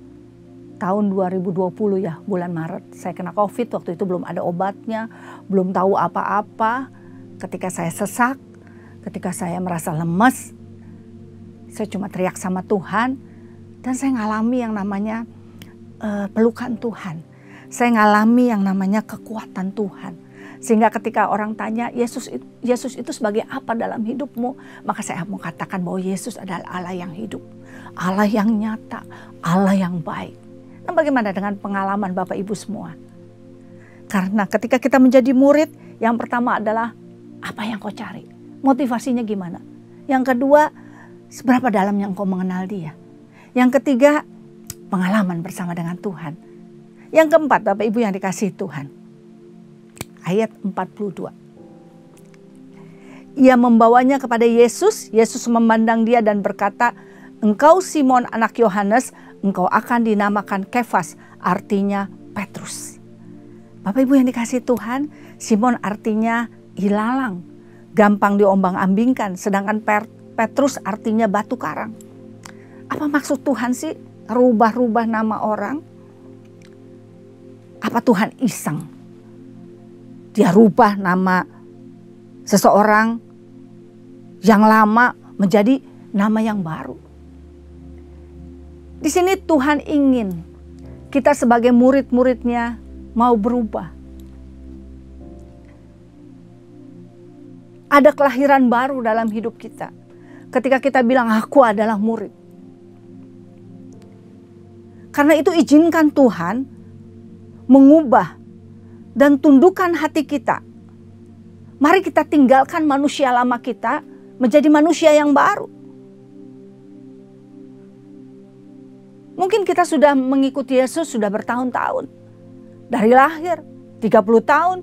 tahun 2020 ya, bulan Maret saya kena COVID. Waktu itu belum ada obatnya, belum tahu apa-apa. Ketika saya sesak, ketika saya merasa lemes, saya cuma teriak sama Tuhan. Dan saya ngalami yang namanya pelukan Tuhan. Saya ngalami yang namanya kekuatan Tuhan. Sehingga ketika orang tanya, Yesus itu sebagai apa dalam hidupmu? Maka saya mau katakan bahwa Yesus adalah Allah yang hidup. Allah yang nyata, Allah yang baik. Nah, bagaimana dengan pengalaman Bapak Ibu semua? Karena ketika kita menjadi murid, yang pertama adalah apa yang kau cari? Motivasinya gimana? Yang kedua, seberapa dalam yang kau mengenal Dia? Yang ketiga, pengalaman bersama dengan Tuhan. Yang keempat, Bapak Ibu yang dikasihi Tuhan. Ayat 42. Ia membawanya kepada Yesus. Yesus memandang dia dan berkata, engkau Simon anak Yohanes, engkau akan dinamakan Kefas, artinya Petrus. Bapak Ibu yang dikasihi Tuhan, Simon artinya ilalang, gampang diombang-ambingkan, sedangkan Petrus artinya batu karang. Apa maksud Tuhan sih rubah-rubah nama orang? Apa Tuhan iseng? Dia rubah nama seseorang yang lama menjadi nama yang baru. Di sini Tuhan ingin kita sebagai murid-muridnya mau berubah. Ada kelahiran baru dalam hidup kita. Ketika kita bilang aku adalah murid. Karena itu izinkan Tuhan mengubah dan tundukkan hati kita. Mari kita tinggalkan manusia lama kita menjadi manusia yang baru. Mungkin kita sudah mengikuti Yesus sudah bertahun-tahun. Dari lahir, 30 tahun,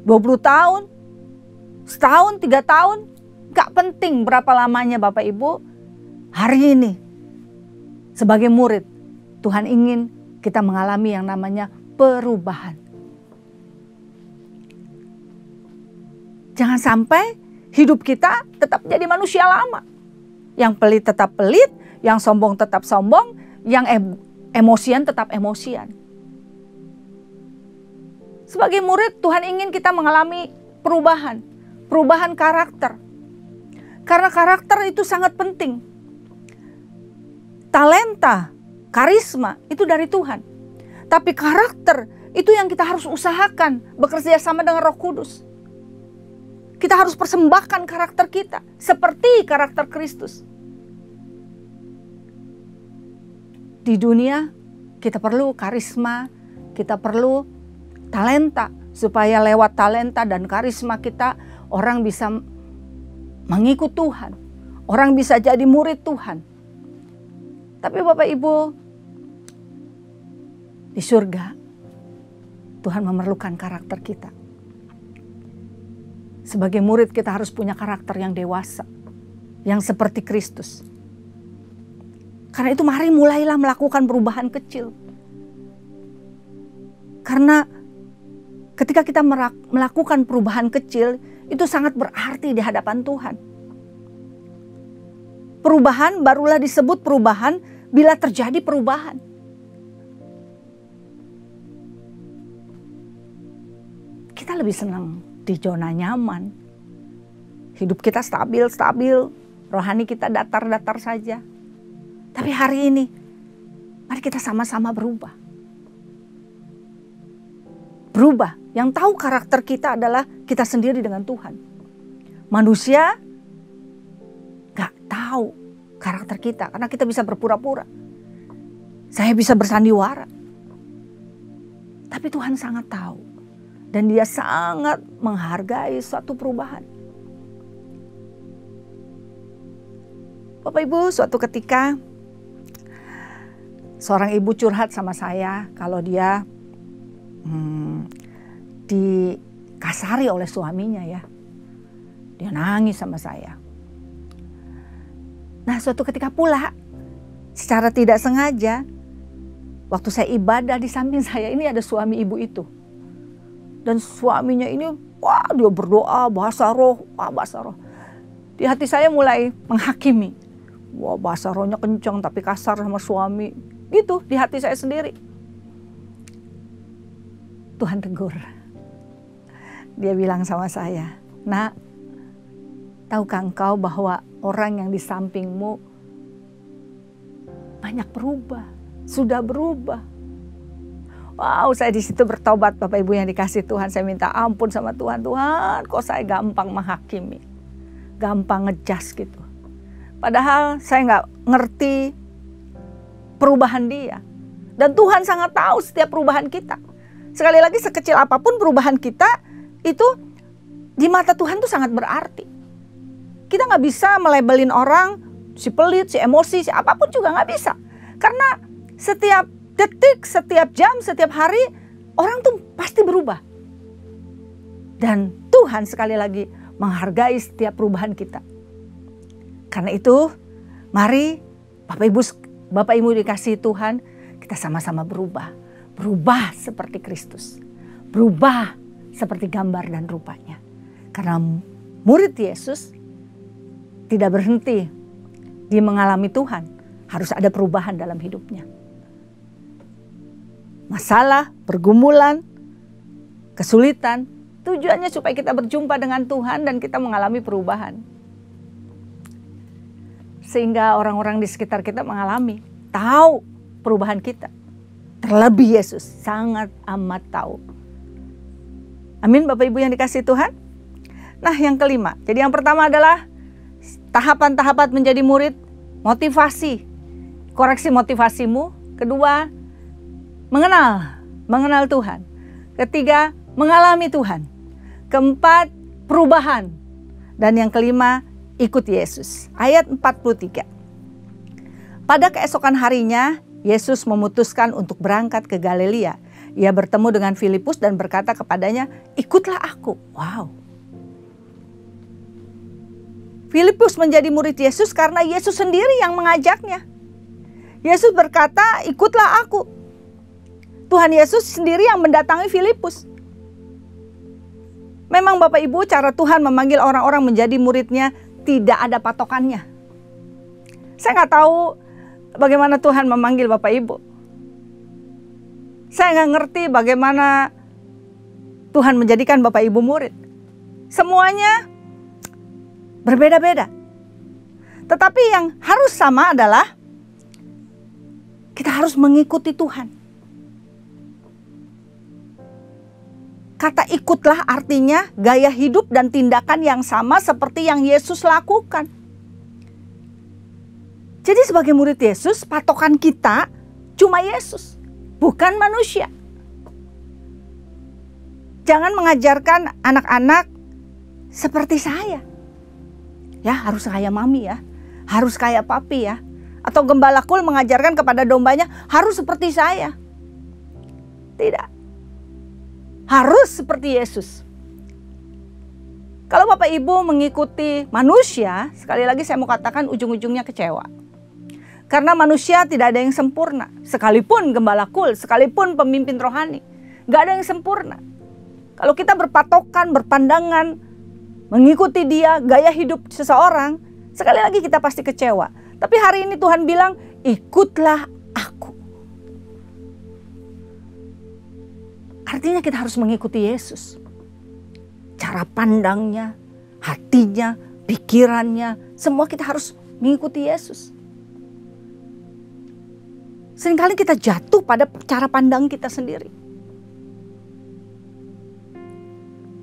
20 tahun, setahun, 3 tahun, Gak penting berapa lamanya Bapak Ibu, hari ini sebagai murid Tuhan ingin kita mengalami yang namanya perubahan. Jangan sampai hidup kita tetap jadi manusia lama. Yang pelit tetap pelit, yang sombong tetap sombong, yang emosian tetap emosian. Sebagai murid Tuhan ingin kita mengalami perubahan, perubahan karakter. Karena karakter itu sangat penting. Talenta, karisma itu dari Tuhan. Tapi karakter itu yang kita harus usahakan bekerja sama dengan Roh Kudus. Kita harus persembahkan karakter kita seperti karakter Kristus. Di dunia kita perlu karisma, kita perlu talenta supaya lewat talenta dan karisma kita orang bisa mengikut Tuhan. Orang bisa jadi murid Tuhan. Tapi Bapak Ibu, di surga Tuhan memerlukan karakter kita. Sebagai murid kita harus punya karakter yang dewasa, yang seperti Kristus. Karena itu mari mulailah melakukan perubahan kecil. Karena ketika kita melakukan perubahan kecil, itu sangat berarti di hadapan Tuhan. Perubahan barulah disebut perubahan bila terjadi perubahan. Kita lebih senang di zona nyaman. Hidup kita stabil, rohani kita datar-datar saja. Tapi hari ini, mari kita sama-sama berubah. Berubah. Yang tahu karakter kita adalah kita sendiri dengan Tuhan. Manusia gak tahu karakter kita karena kita bisa berpura-pura. Saya bisa bersandiwara. Tapi Tuhan sangat tahu. Dan Dia sangat menghargai suatu perubahan. Bapak Ibu, suatu ketika seorang ibu curhat sama saya kalau dia dikasari oleh suaminya ya. Dia nangis sama saya. Nah, suatu ketika pula secara tidak sengaja waktu saya ibadah di samping saya ini ada suami ibu itu. Dan suaminya ini wah dia berdoa bahasa roh, Di hati saya mulai menghakimi. Wah bahasa rohnya kencang tapi kasar sama suami. Gitu di hati saya sendiri. Tuhan tegur. Dia bilang sama saya, "Nak, tahukah engkau bahwa orang yang di sampingmu banyak berubah, sudah berubah?" Wow, saya di situ bertobat Bapak Ibu yang dikasih Tuhan. Saya minta ampun sama Tuhan. Tuhan, kok saya gampang menghakimi, gampang ngejudge gitu. Padahal saya nggak ngerti perubahan dia. Dan Tuhan sangat tahu setiap perubahan kita. Sekali lagi sekecil apapun perubahan kita itu di mata Tuhan tuh sangat berarti. Kita nggak bisa melabelin orang si pelit, si emosi, si apapun juga nggak bisa. Karena setiap detik, setiap jam, setiap hari orang tuh pasti berubah. Dan Tuhan sekali lagi menghargai setiap perubahan kita. Karena itu mari Bapak Ibu dikasihi Tuhan, kita sama-sama berubah. Berubah seperti Kristus. Berubah seperti gambar dan rupanya. Karena murid Yesus tidak berhenti dia mengalami Tuhan. Harus ada perubahan dalam hidupnya. Masalah, pergumulan, kesulitan, tujuannya supaya kita berjumpa dengan Tuhan dan kita mengalami perubahan. Sehingga orang-orang di sekitar kita mengalami, tahu perubahan kita. Terlebih Yesus sangat amat tahu. Amin Bapak Ibu yang dikasihi Tuhan. Nah yang kelima, jadi yang pertama adalah tahapan-tahapan menjadi murid, motivasi, koreksi motivasimu. Kedua, mengenal Tuhan. Ketiga, mengalami Tuhan. Keempat, perubahan. Dan yang kelima, ikut Yesus. Ayat 43. Pada keesokan harinya, Yesus memutuskan untuk berangkat ke Galilea. Ia bertemu dengan Filipus dan berkata kepadanya, "Ikutlah aku." Wow. Filipus menjadi murid Yesus karena Yesus sendiri yang mengajaknya. Yesus berkata, ikutlah aku. Tuhan Yesus sendiri yang mendatangi Filipus. Memang Bapak Ibu, cara Tuhan memanggil orang-orang menjadi muridnya tidak ada patokannya. Saya nggak tahu bagaimana Tuhan memanggil Bapak Ibu. Saya nggak ngerti bagaimana Tuhan menjadikan Bapak Ibu murid. Semuanya berbeda-beda. Tetapi yang harus sama adalah kita harus mengikuti Tuhan. Kata ikutlah artinya gaya hidup dan tindakan yang sama seperti yang Yesus lakukan. Jadi sebagai murid Yesus, patokan kita cuma Yesus, bukan manusia. Jangan mengajarkan anak-anak seperti saya. Ya, harus kayak mami ya, harus kayak papi ya. Atau gembala kul mengajarkan kepada dombanya harus seperti saya. Tidak. Harus seperti Yesus. Kalau Bapak Ibu mengikuti manusia, sekali lagi saya mau katakan ujung-ujungnya kecewa. Karena manusia tidak ada yang sempurna. Sekalipun gembala kul, sekalipun pemimpin rohani. Gak ada yang sempurna. Kalau kita berpatokan, berpandangan, mengikuti dia, gaya hidup seseorang, sekali lagi kita pasti kecewa. Tapi hari ini Tuhan bilang, ikutlah aku. Artinya kita harus mengikuti Yesus. Cara pandangnya, hatinya, pikirannya, semua kita harus mengikuti Yesus. Seringkali kita jatuh pada cara pandang kita sendiri.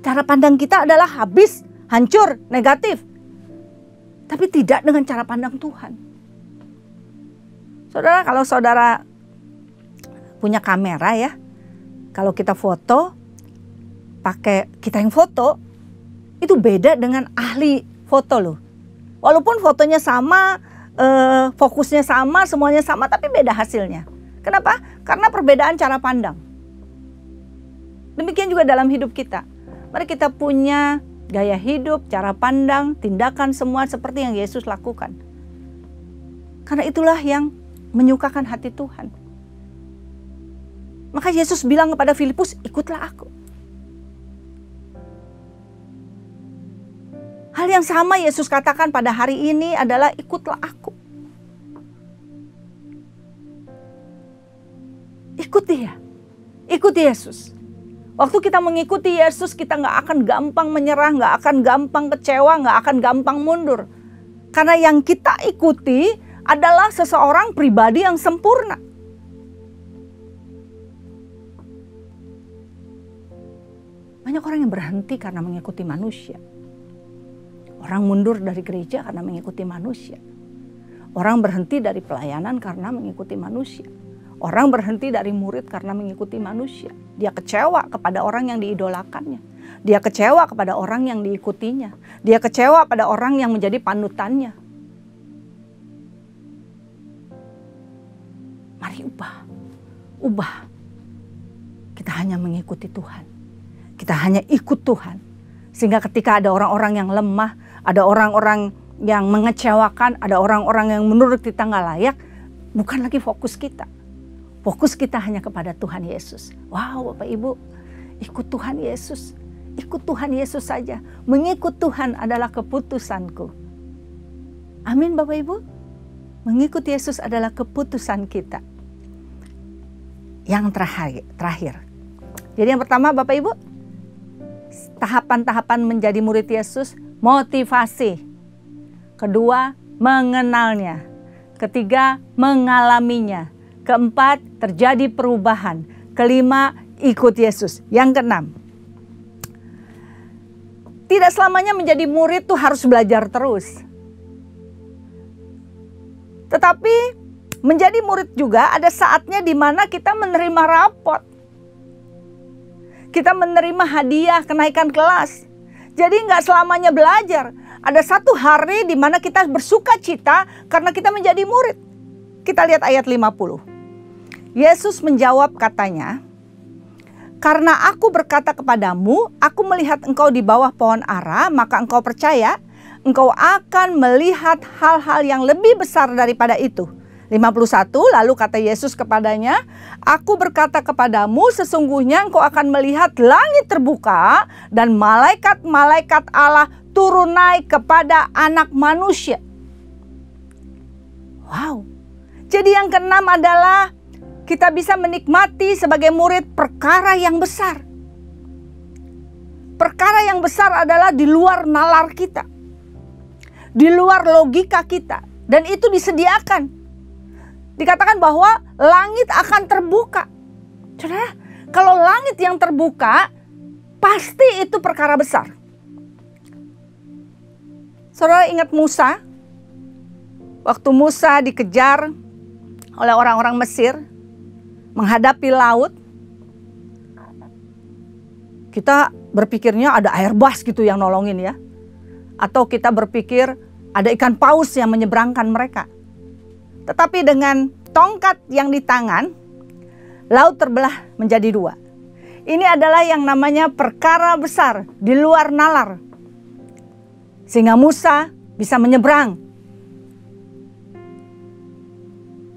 Cara pandang kita adalah habis, hancur, negatif. Tapi tidak dengan cara pandang Tuhan. Saudara, kalau saudara punya kamera ya, kalau kita foto, pakai kita yang foto, itu beda dengan ahli foto loh. Walaupun fotonya sama, fokusnya sama, semuanya sama, tapi beda hasilnya. Kenapa? Karena perbedaan cara pandang. Demikian juga dalam hidup kita. Mari kita punya gaya hidup, cara pandang, tindakan semua seperti yang Yesus lakukan. Karena itulah yang menyukakan hati Tuhan. Maka Yesus bilang kepada Filipus, ikutlah aku. Hal yang sama Yesus katakan pada hari ini adalah ikutlah aku. Ikuti ya, ikuti Yesus. Waktu kita mengikuti Yesus, kita gak akan gampang menyerah, gak akan gampang kecewa, gak akan gampang mundur. Karena yang kita ikuti adalah seseorang pribadi yang sempurna. Banyak orang yang berhenti karena mengikuti manusia. Orang mundur dari gereja karena mengikuti manusia. Orang berhenti dari pelayanan karena mengikuti manusia. Orang berhenti dari murid karena mengikuti manusia. Dia kecewa kepada orang yang diidolakannya. Dia kecewa kepada orang yang diikutinya. Dia kecewa pada orang yang menjadi panutannya. Mari ubah. Kita hanya mengikuti Tuhan. Kita hanya ikut Tuhan. Sehingga ketika ada orang-orang yang lemah, ada orang-orang yang mengecewakan, ada orang-orang yang menurut kita nggak layak, bukan lagi fokus kita. Fokus kita hanya kepada Tuhan Yesus. Wow, Bapak Ibu, ikut Tuhan Yesus. Ikut Tuhan Yesus saja. Mengikut Tuhan adalah keputusanku. Amin Bapak Ibu. Mengikut Yesus adalah keputusan kita. Yang terakhir. Jadi yang pertama Bapak Ibu, tahapan-tahapan menjadi murid Yesus, motivasi. Kedua, mengenalnya. Ketiga, mengalaminya. Keempat, terjadi perubahan. Kelima, ikut Yesus. Yang keenam, tidak selamanya menjadi murid tuh harus belajar terus. Tetapi menjadi murid juga ada saatnya di mana kita menerima rapot. Kita menerima hadiah kenaikan kelas. Jadi nggak selamanya belajar. Ada satu hari di mana kita bersuka cita karena kita menjadi murid. Kita lihat ayat 50. Yesus menjawab katanya, karena aku berkata kepadamu, aku melihat engkau di bawah pohon ara, maka engkau percaya. engkau akan melihat hal-hal yang lebih besar daripada itu. 51, lalu kata Yesus kepadanya, aku berkata kepadamu, sesungguhnya engkau akan melihat langit terbuka dan malaikat-malaikat Allah turun naik kepada anak manusia. Wow. Jadi yang keenam adalah kita bisa menikmati sebagai murid perkara yang besar. Perkara yang besar adalah di luar nalar kita, di luar logika kita, dan itu disediakan. Dikatakan bahwa langit akan terbuka. Saudara, kalau langit yang terbuka, pasti itu perkara besar. Saudara ingat Musa? Waktu Musa dikejar oleh orang-orang Mesir, menghadapi laut, kita berpikirnya ada air bas gitu yang nolongin ya. Atau kita berpikir ada ikan paus yang menyeberangkan mereka. Tetapi dengan tongkat yang di tangan, laut terbelah menjadi dua. Ini adalah yang namanya perkara besar di luar nalar. Sehingga Musa bisa menyeberang.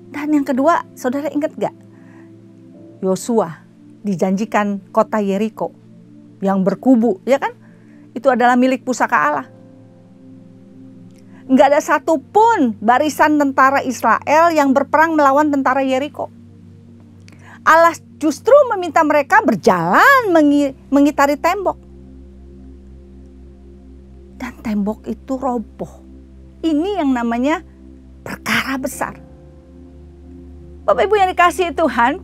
Dan yang kedua, saudara ingat gak? Yosua dijanjikan kota Yeriko yang berkubu, ya kan? Itu adalah milik pusaka Allah. Nggak ada satupun barisan tentara Israel yang berperang melawan tentara Yeriko. Allah justru meminta mereka berjalan mengitari tembok. Dan tembok itu roboh. Ini yang namanya perkara besar. Bapak Ibu yang dikasihi Tuhan,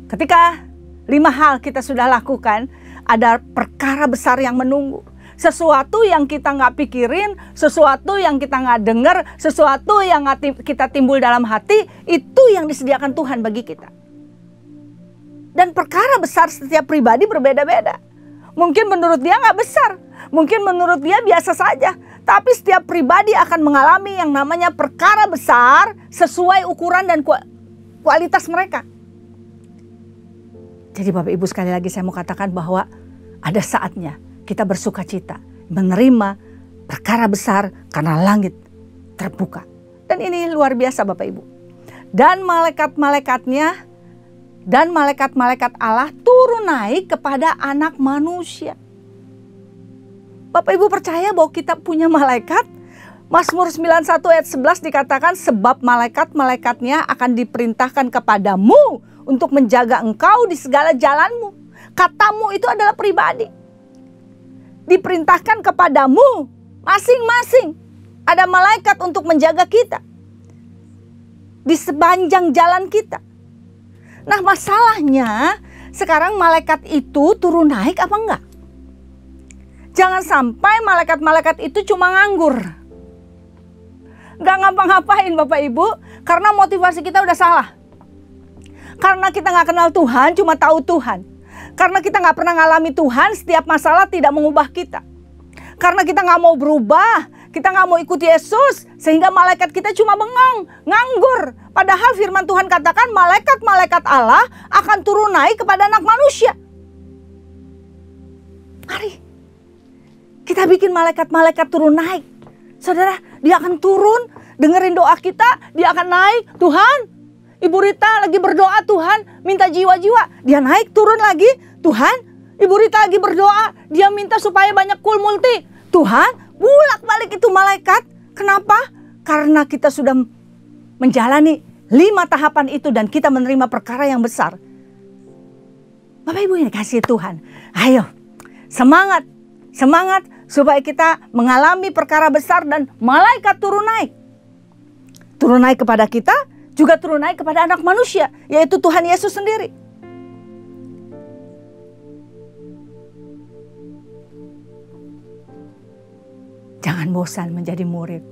ketika 5 hal kita sudah lakukan, ada perkara besar yang menunggu. Sesuatu yang kita nggak pikirin, sesuatu yang kita nggak dengar, sesuatu yang kita timbul dalam hati, itu yang disediakan Tuhan bagi kita. Dan perkara besar setiap pribadi berbeda-beda. Mungkin menurut dia nggak besar, mungkin menurut dia biasa saja. Tapi setiap pribadi akan mengalami yang namanya perkara besar sesuai ukuran dan kualitas mereka. Jadi Bapak Ibu sekali lagi saya mau katakan bahwa ada saatnya kita bersuka cita menerima perkara besar karena langit terbuka. Dan ini luar biasa Bapak Ibu. Dan malaikat-malaikatnya dan malaikat-malaikat Allah turun naik kepada anak manusia. Bapak Ibu percaya bahwa kita punya malaikat? Mazmur 91 ayat 11 dikatakan, sebab malaikat-malaikatnya akan diperintahkan kepadamu untuk menjaga engkau di segala jalanmu. Katamu itu adalah pribadi. Diperintahkan kepadamu masing-masing. Ada malaikat untuk menjaga kita di sepanjang jalan kita. Nah masalahnya sekarang malaikat itu turun naik apa enggak? Jangan sampai malaikat-malaikat itu cuma nganggur. Enggak ngapa-ngapain Bapak Ibu. Karena motivasi kita udah salah. Karena kita nggak kenal Tuhan, cuma tahu Tuhan. Karena kita nggak pernah ngalami Tuhan, setiap masalah tidak mengubah kita. Karena kita nggak mau berubah, kita nggak mau ikut Yesus, sehingga malaikat kita cuma bengong, nganggur. Padahal firman Tuhan katakan malaikat-malaikat Allah akan turun naik kepada anak manusia. Mari, kita bikin malaikat-malaikat turun naik. Saudara, dia akan turun, dengerin doa kita, dia akan naik. Tuhan, Ibu Rita lagi berdoa, Tuhan minta jiwa-jiwa. Dia naik turun lagi. Tuhan, Ibu Rita lagi berdoa. Dia minta supaya banyak kul multi. Tuhan, bolak-balik itu malaikat. Kenapa? Karena kita sudah menjalani 5 tahapan itu dan kita menerima perkara yang besar. Bapak Ibu yang dikasihi Tuhan. Ayo, semangat. Semangat supaya kita mengalami perkara besar dan malaikat turun naik. Turun naik kepada kita. Juga turun naik kepada anak manusia, yaitu Tuhan Yesus sendiri. Jangan bosan menjadi murid.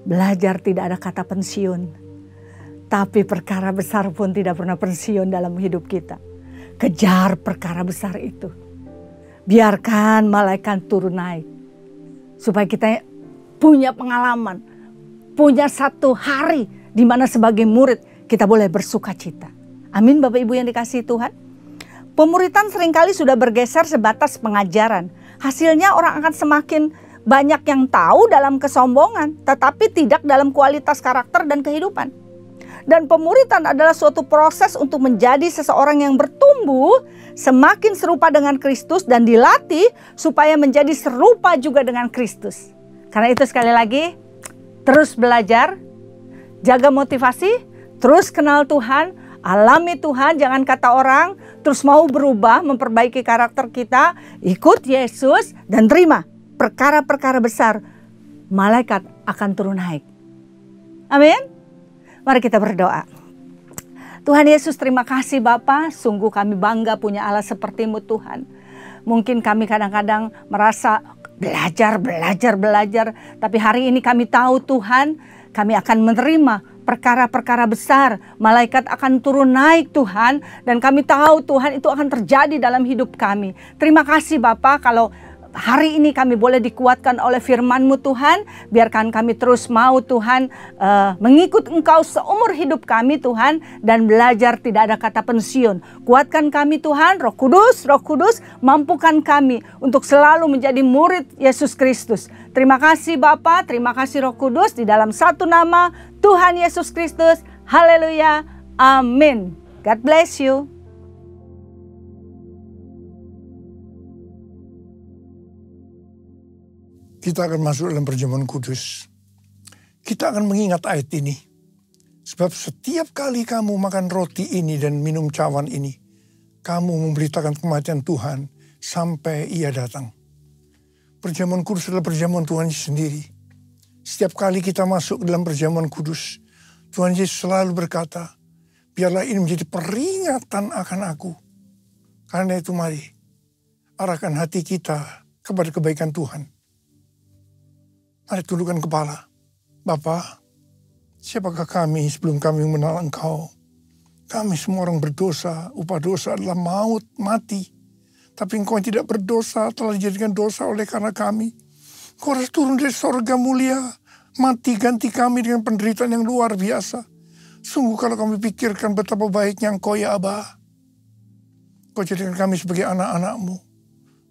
Belajar tidak ada kata pensiun. Tapi perkara besar pun tidak pernah pensiun dalam hidup kita. Kejar perkara besar itu. Biarkan malaikat turun naik. Supaya kita punya pengalaman. Punya satu hari di mana sebagai murid kita boleh bersuka cita. Amin Bapak Ibu yang dikasihi Tuhan. Pemuritan seringkali sudah bergeser sebatas pengajaran. Hasilnya orang akan semakin Banyak yang tahu dalam kesombongan, tetapi tidak dalam kualitas karakter dan kehidupan. Dan pemuritan adalah suatu proses untuk menjadi seseorang yang bertumbuh semakin serupa dengan Kristus dan dilatih supaya menjadi serupa juga dengan Kristus. Karena itu sekali lagi, terus belajar, jaga motivasi, terus kenal Tuhan, alami Tuhan, jangan kata orang, terus mau berubah, memperbaiki karakter kita, ikut Yesus dan terima perkara-perkara besar, malaikat akan turun naik. Amin. Mari kita berdoa. Tuhan Yesus, terima kasih Bapa, sungguh kami bangga punya Allah seperti-Mu Tuhan. Mungkin kami kadang-kadang merasa belajar, tapi hari ini kami tahu Tuhan, kami akan menerima perkara-perkara besar. Malaikat akan turun naik Tuhan, dan kami tahu Tuhan itu akan terjadi dalam hidup kami. Terima kasih Bapa, kalau hari ini kami boleh dikuatkan oleh firman-Mu Tuhan. Biarkan kami terus mau Tuhan mengikut Engkau seumur hidup kami Tuhan. Dan belajar tidak ada kata pensiun. Kuatkan kami Tuhan, Roh Kudus, mampukan kami untuk selalu menjadi murid Yesus Kristus. Terima kasih Bapa, terima kasih Roh Kudus, di dalam satu nama Tuhan Yesus Kristus. Haleluya, amin. God bless you. Kita akan masuk dalam perjamuan kudus. Kita akan mengingat ayat ini. Sebab setiap kali kamu makan roti ini dan minum cawan ini, kamu memberitakan kematian Tuhan sampai Ia datang. Perjamuan kudus adalah perjamuan Tuhan Yesus sendiri. Setiap kali kita masuk ke dalam perjamuan kudus, Tuhan Yesus selalu berkata, biarlah ini menjadi peringatan akan aku. Karena itu mari, arahkan hati kita kepada kebaikan Tuhan. Mari tundukkan kepala. Bapa, siapakah kami sebelum kami mengenal Engkau? Kami semua orang berdosa. Upah dosa adalah maut, mati. Tapi Engkau yang tidak berdosa telah dijadikan dosa oleh karena kami. Engkau harus turun dari sorga mulia. Mati ganti kami dengan penderitaan yang luar biasa. Sungguh kalau kami pikirkan betapa baiknya Engkau ya Aba. Engkau jadikan kami sebagai anak-anak-Mu.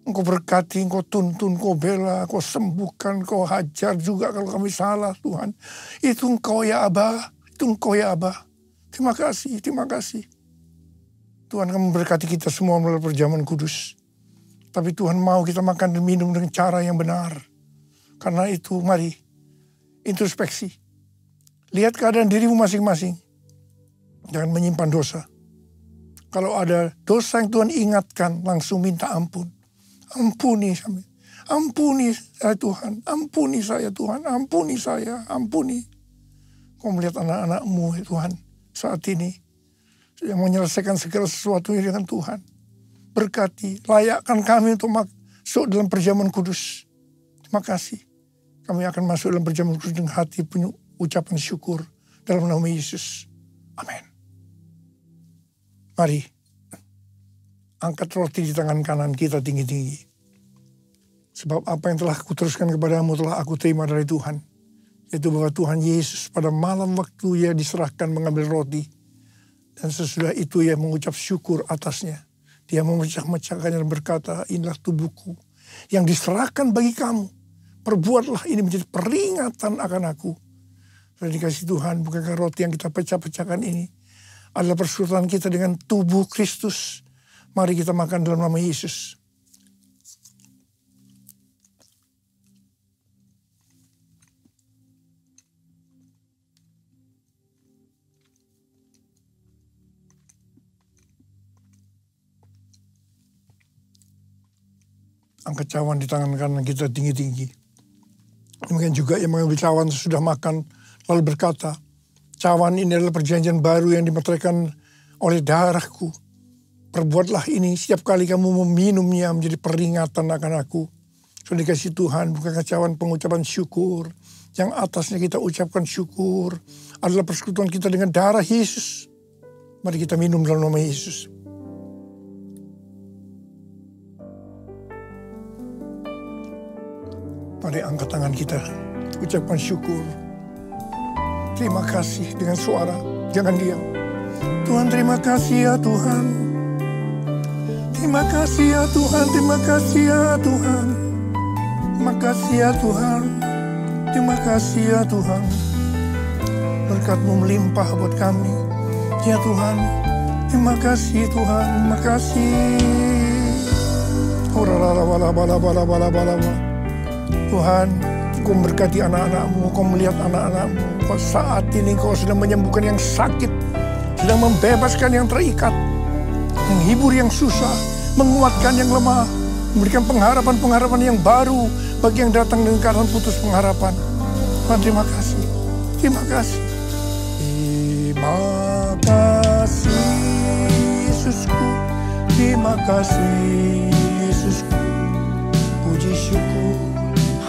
Engkau berkati, Engkau tuntun, Engkau bela, Engkau sembuhkan, Engkau hajar juga kalau kami salah Tuhan. Itu Engkau ya Aba, itu Engkau ya Aba. Terima kasih, terima kasih. Tuhan akan memberkati kita semua melalui perjamuan kudus. Tapi Tuhan mau kita makan dan minum dengan cara yang benar. Karena itu mari introspeksi. Lihat keadaan dirimu masing-masing. Jangan menyimpan dosa. Kalau ada dosa yang Tuhan ingatkan, langsung minta ampun. Ampuni saya Tuhan, ampuni saya Tuhan, ampuni saya, ampuni. Kau melihat anak-anak-Mu Tuhan saat ini yang menyelesaikan segala sesuatu dengan Tuhan. Berkati, layakkan kami untuk masuk dalam perjamuan kudus. Terima kasih. Kami akan masuk dalam perjamuan kudus dengan hati penuh ucapan syukur dalam nama Yesus. Amin. Mari. Angkat roti di tangan kanan kita tinggi-tinggi. Sebab apa yang telah kuteruskan kepadamu telah aku terima dari Tuhan. Yaitu bahwa Tuhan Yesus pada malam waktu Ia diserahkan mengambil roti. Dan sesudah itu Ia mengucap syukur atasnya. Dia memecah-mecahkannya dan berkata, inilah tubuhku yang diserahkan bagi kamu. Perbuatlah ini menjadi peringatan akan aku. Sudah dikasih Tuhan, bukankah roti yang kita pecah-pecahkan ini adalah persekutuan kita dengan tubuh Kristus. Mari kita makan dalam nama Yesus. Angkat cawan di tangan kanan kita tinggi-tinggi. Demikian juga yang mengambil cawan sesudah makan lalu berkata, cawan ini adalah perjanjian baru yang dimeteraikan oleh darahku. Perbuatlah ini setiap kali kamu meminumnya menjadi peringatan akan aku. Sudah dikasih Tuhan, bukan cawan pengucapan syukur. Yang atasnya kita ucapkan syukur adalah persekutuan kita dengan darah Yesus. Mari kita minum dalam nama Yesus. Mari angkat tangan kita, ucapkan syukur. Terima kasih dengan suara, jangan diam. Tuhan terima kasih ya Tuhan. Terima kasih ya Tuhan, terima kasih ya Tuhan. Terima kasih ya Tuhan. Terima kasih ya Tuhan. Berkat-Mu melimpah buat kami. Ya Tuhan, terima kasih Tuhan, terima kasih. Tuhan, Kau memberkati anak-anak-Mu, Kau melihat anak-anak-Mu. Kau saat ini Kau sedang menyembuhkan yang sakit, sedang membebaskan yang terikat, menghibur yang susah, menguatkan yang lemah, memberikan pengharapan-pengharapan yang baru bagi yang datang dengan keadaan putus pengharapan. Tuhan, terima kasih. Terima kasih. Terima kasih Yesusku. Terima kasih Yesusku. Puji syukur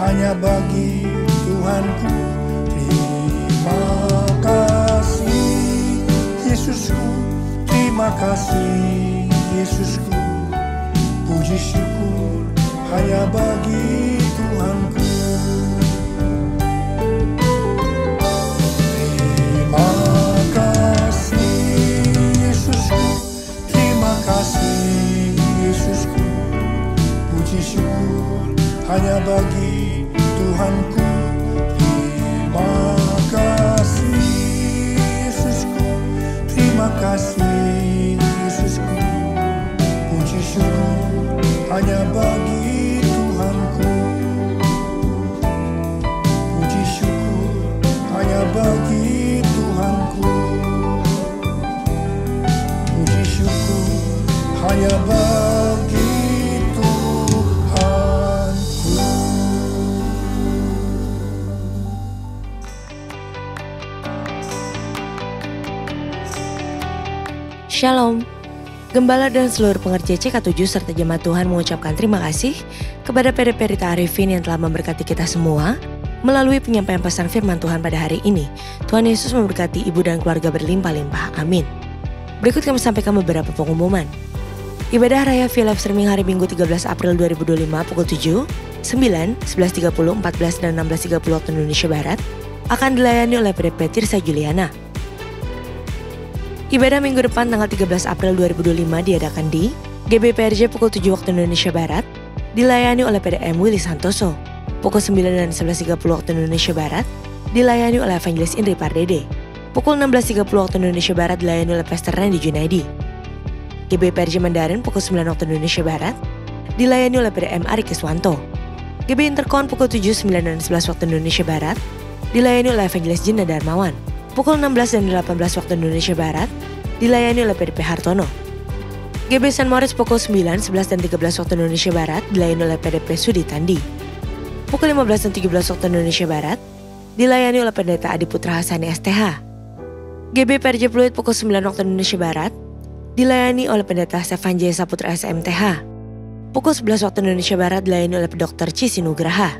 hanya bagi Tuhanku. Terima kasih Yesusku. Terima kasih Yesusku. Puji syukur hanya bagi Tuhanku. Terima kasih Yesusku. Terima kasih Yesusku. Puji syukur hanya bagi Tuhanku. Terima kasih Yesusku. Terima kasih Yesusku. Puji syukur hanya bagi Tuhanku. Puji syukur hanya bagi Tuhanku. Puji syukur hanya bagi Tuhanku. Shalom. Gembala dan seluruh pengerja CK7 serta jemaat Tuhan mengucapkan terima kasih kepada PDP Rita Arifin yang telah memberkati kita semua melalui penyampaian pesan firman Tuhan pada hari ini. Tuhan Yesus memberkati ibu dan keluarga berlimpah-limpah. Amin. Berikut kami sampaikan beberapa pengumuman. Ibadah Raya via live streaming hari Minggu 13 April 2025 pukul 7, 9, 11.30, 14, dan 16.30 waktu Indonesia Barat akan dilayani oleh PDP Tirsa Juliana. Ibadah minggu depan tanggal 13 April 2025 diadakan di GBPRJ pukul 7 waktu Indonesia Barat, dilayani oleh PDM Willy Santoso. Pukul 9 dan 11.30 waktu Indonesia Barat, dilayani oleh Evangelis Indri Pardede. Pukul 16.30 waktu Indonesia Barat dilayani oleh Pastor Randy Junaidi. GBPRJ Mandarin pukul 9 waktu Indonesia Barat, dilayani oleh PDM Ari Kiswanto. GB Interkon pukul 7, 9, dan 11 waktu Indonesia Barat, dilayani oleh Evangelis Jinda Darmawan. Pukul 16 dan 18 waktu Indonesia Barat, dilayani oleh PDP Hartono. GB San Moritz pukul 9, 11, dan 13 waktu Indonesia Barat, dilayani oleh PDP Sudi Tandi. Pukul 15 dan 17 waktu Indonesia Barat, dilayani oleh Pendeta Adi Putra Hasani STH. GB PRJ Pluit pukul 9 waktu Indonesia Barat, dilayani oleh Pendeta Stefan J. Saputra SMTH. Pukul 11 waktu Indonesia Barat, dilayani oleh Dr. Cisi Nugraha.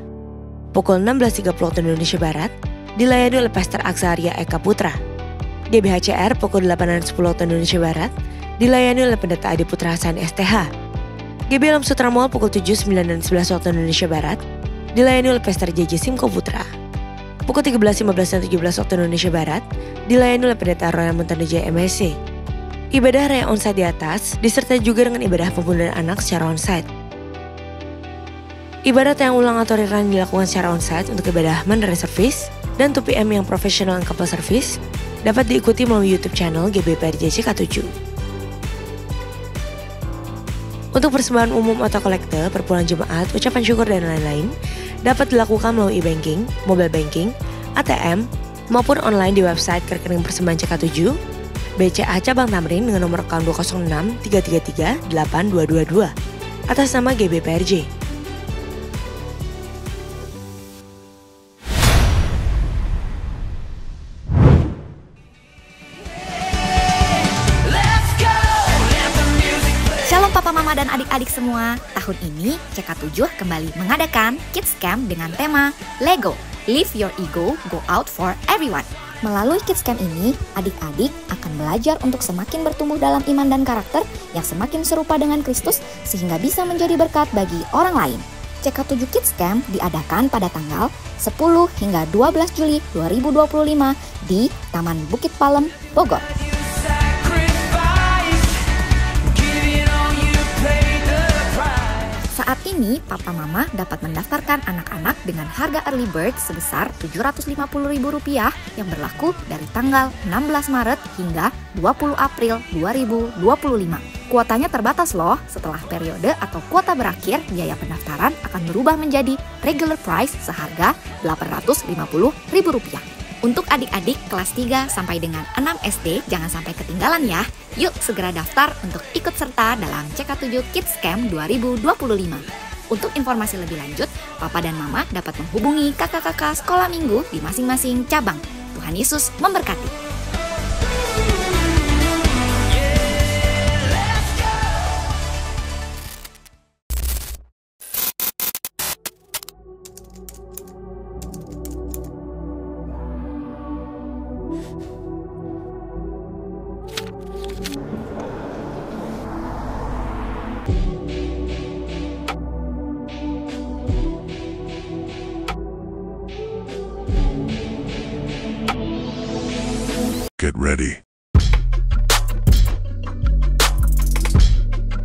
Pukul 16.30 waktu Indonesia Barat, dilayani oleh Pastor Aksaria Eka Putra. GBHCR pukul 8 dan 10 waktu Indonesia Barat, dilayani oleh Pendeta Adi Putra Hasan STH. GB Alam Sutra Mall pukul 7, 9, dan 11 waktu Indonesia Barat, dilayani oleh Pastor JJ Simko Putra. Pukul 13, 15, dan 17 waktu Indonesia Barat, dilayani oleh Pendeta Royal Montanejaya MSC. Ibadah Raya Onsite di atas, disertai juga dengan ibadah pembunaan anak secara onsite. Ibadah yang ulang atau rerun dilakukan secara onsite untuk ibadah Mandarin Service dan 2PM yang profesional and couple service dapat diikuti melalui YouTube channel GBPRJ CK7. Untuk persembahan umum atau kolekte, perpuluhan jemaat, ucapan syukur, dan lain-lain dapat dilakukan melalui e-banking, mobile banking, ATM, maupun online di website rekening persembahan CK7, BCA Cabang Tamrin dengan nomor account 206 333 8222 atas nama GBPRJ. Papa, Mama, dan adik-adik semua, tahun ini CK7 kembali mengadakan Kids Camp dengan tema Lego, Live Your Ego, Go Out for Everyone. Melalui Kids Camp ini, adik-adik akan belajar untuk semakin bertumbuh dalam iman dan karakter yang semakin serupa dengan Kristus sehingga bisa menjadi berkat bagi orang lain. CK7 Kids Camp diadakan pada tanggal 10 hingga 12 Juli 2025 di Taman Bukit Palem, Bogor. Saat ini, Papa Mama dapat mendaftarkan anak-anak dengan harga early bird sebesar Rp750.000 yang berlaku dari tanggal 16 Maret hingga 20 April 2025. Kuotanya terbatas loh, setelah periode atau kuota berakhir, biaya pendaftaran akan berubah menjadi regular price seharga Rp850.000. Untuk adik-adik kelas 3 sampai dengan 6 SD, jangan sampai ketinggalan ya. Yuk segera daftar untuk ikut serta dalam CK7 Kids Camp 2025. Untuk informasi lebih lanjut, Papa dan Mama dapat menghubungi kakak-kakak sekolah minggu di masing-masing cabang. Tuhan Yesus memberkati. Get ready.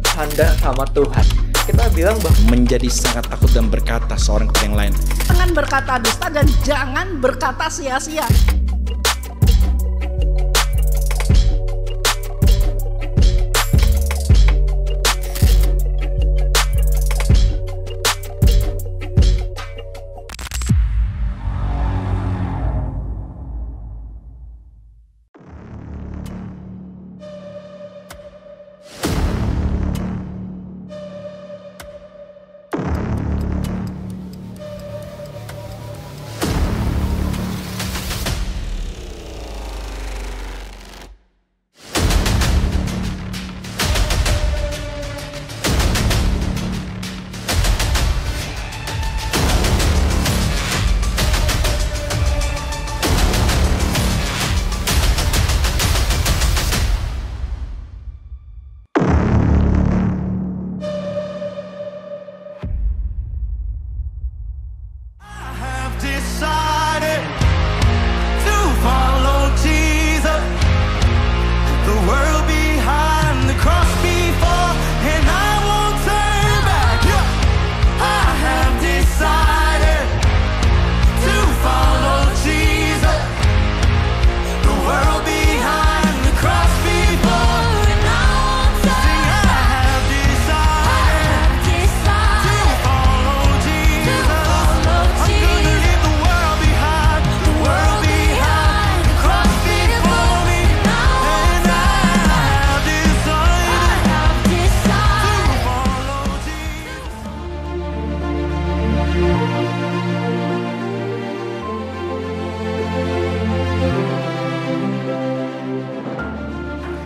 Tanda sama Tuhan. Kita bilang bahwa menjadi sangat takut dan berkata seorang kepada yang lain. Jangan berkata dusta dan jangan berkata sia-sia.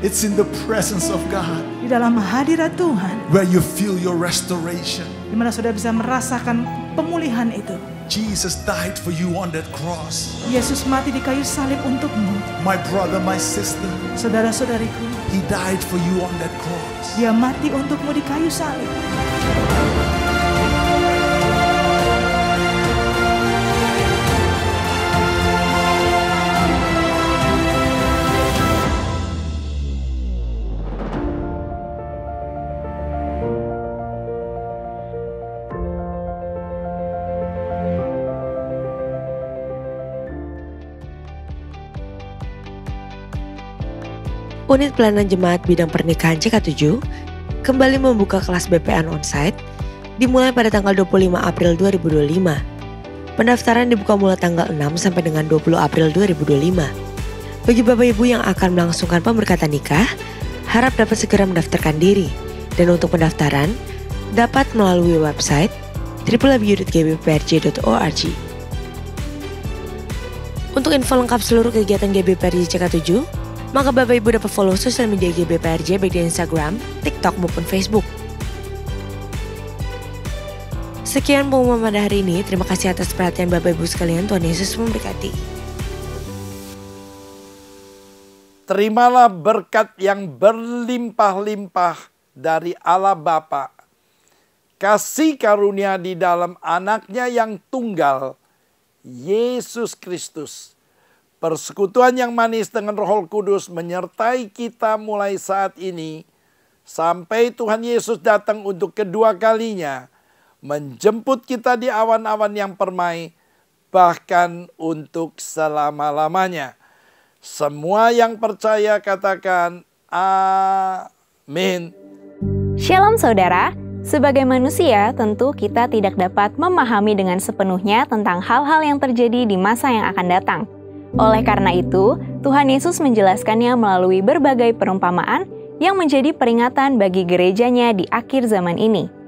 It's in the presence of God Di dalam hadirat Tuhan, where you feel your restoration. di mana saudara bisa merasakan pemulihan itu. Jesus died for you on that cross. Yesus mati di kayu salib untukmu. My brother, my sister, Saudara-saudariku, He died for you on that cross. Dia mati untukmu di kayu salib. Unit Pelayanan Jemaat Bidang Pernikahan CK7 kembali membuka kelas BPN onsite dimulai pada tanggal 25 April 2025. Pendaftaran dibuka mulai tanggal 6 sampai dengan 20 April 2025. Bagi Bapak Ibu yang akan melangsungkan pemberkatan nikah, harap dapat segera mendaftarkan diri. Dan untuk pendaftaran, dapat melalui website www.gbprj.org. Untuk info lengkap seluruh kegiatan GBPRJ CK7, maka Bapak Ibu dapat follow sosial media GBPRJ baik di Instagram, TikTok maupun Facebook. Sekian pengumuman pada hari ini. Terima kasih atas perhatian Bapak Ibu sekalian. Tuhan Yesus memberkati. Terimalah berkat yang berlimpah-limpah dari Allah Bapa, kasih karunia di dalam anaknya yang tunggal, Yesus Kristus. Persekutuan yang manis dengan Roh Kudus menyertai kita mulai saat ini sampai Tuhan Yesus datang untuk kedua kalinya. menjemput kita di awan-awan yang permai, bahkan untuk selama-lamanya. Semua yang percaya katakan amin. Shalom saudara, sebagai manusia tentu kita tidak dapat memahami dengan sepenuhnya tentang hal-hal yang terjadi di masa yang akan datang. Oleh karena itu, Tuhan Yesus menjelaskannya melalui berbagai perumpamaan yang menjadi peringatan bagi gerejanya di akhir zaman ini.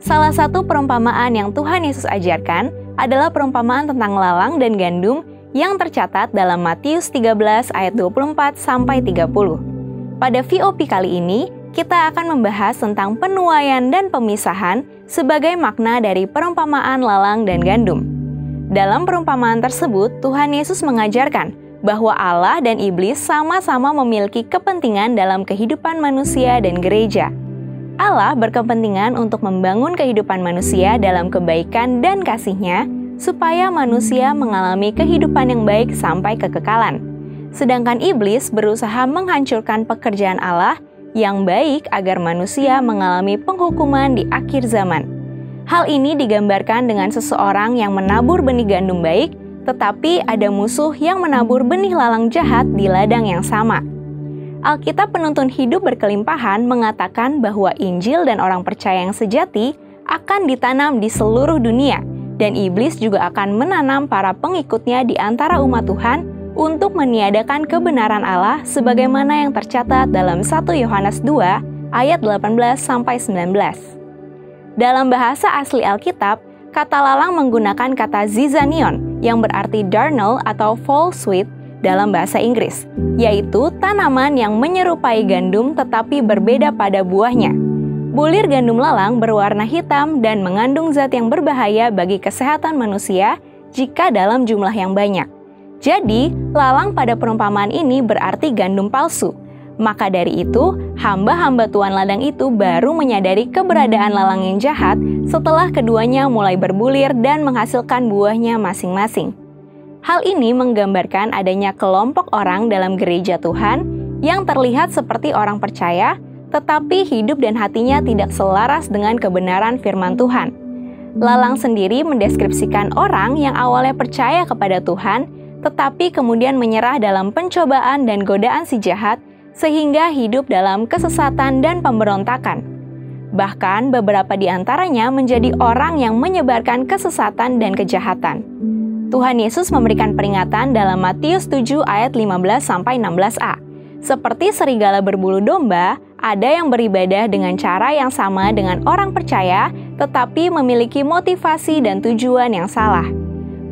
Salah satu perumpamaan yang Tuhan Yesus ajarkan adalah perumpamaan tentang lalang dan gandum yang tercatat dalam Matius 13 ayat 24-30. Pada VOP kali ini, kita akan membahas tentang penuaian dan pemisahan sebagai makna dari perumpamaan lalang dan gandum. Dalam perumpamaan tersebut, Tuhan Yesus mengajarkan bahwa Allah dan iblis sama-sama memiliki kepentingan dalam kehidupan manusia dan gereja. Allah berkepentingan untuk membangun kehidupan manusia dalam kebaikan dan kasih-Nya, supaya manusia mengalami kehidupan yang baik sampai kekekalan. Sedangkan iblis berusaha menghancurkan pekerjaan Allah yang baik agar manusia mengalami penghukuman di akhir zaman. Hal ini digambarkan dengan seseorang yang menabur benih gandum baik, tetapi ada musuh yang menabur benih lalang jahat di ladang yang sama. Alkitab Penuntun Hidup Berkelimpahan mengatakan bahwa Injil dan orang percaya yang sejati akan ditanam di seluruh dunia, dan iblis juga akan menanam para pengikutnya di antara umat Tuhan untuk meniadakan kebenaran Allah sebagaimana yang tercatat dalam 1 Yohanes 2 ayat 18-19. Dalam bahasa asli Alkitab, kata lalang menggunakan kata zizanion yang berarti darnel atau fall sweet dalam bahasa Inggris, yaitu tanaman yang menyerupai gandum tetapi berbeda pada buahnya. Bulir gandum lalang berwarna hitam dan mengandung zat yang berbahaya bagi kesehatan manusia jika dalam jumlah yang banyak. Jadi, lalang pada perumpamaan ini berarti gandum palsu. Maka dari itu, hamba-hamba tuan ladang itu baru menyadari keberadaan lalang yang jahat setelah keduanya mulai berbulir dan menghasilkan buahnya masing-masing. Hal ini menggambarkan adanya kelompok orang dalam gereja Tuhan yang terlihat seperti orang percaya, tetapi hidup dan hatinya tidak selaras dengan kebenaran firman Tuhan. Lalang sendiri mendeskripsikan orang yang awalnya percaya kepada Tuhan, tetapi kemudian menyerah dalam pencobaan dan godaan si jahat, sehingga hidup dalam kesesatan dan pemberontakan. Bahkan beberapa di antaranya menjadi orang yang menyebarkan kesesatan dan kejahatan. Tuhan Yesus memberikan peringatan dalam Matius 7 ayat 15-16a. Seperti serigala berbulu domba, ada yang beribadah dengan cara yang sama dengan orang percaya, tetapi memiliki motivasi dan tujuan yang salah.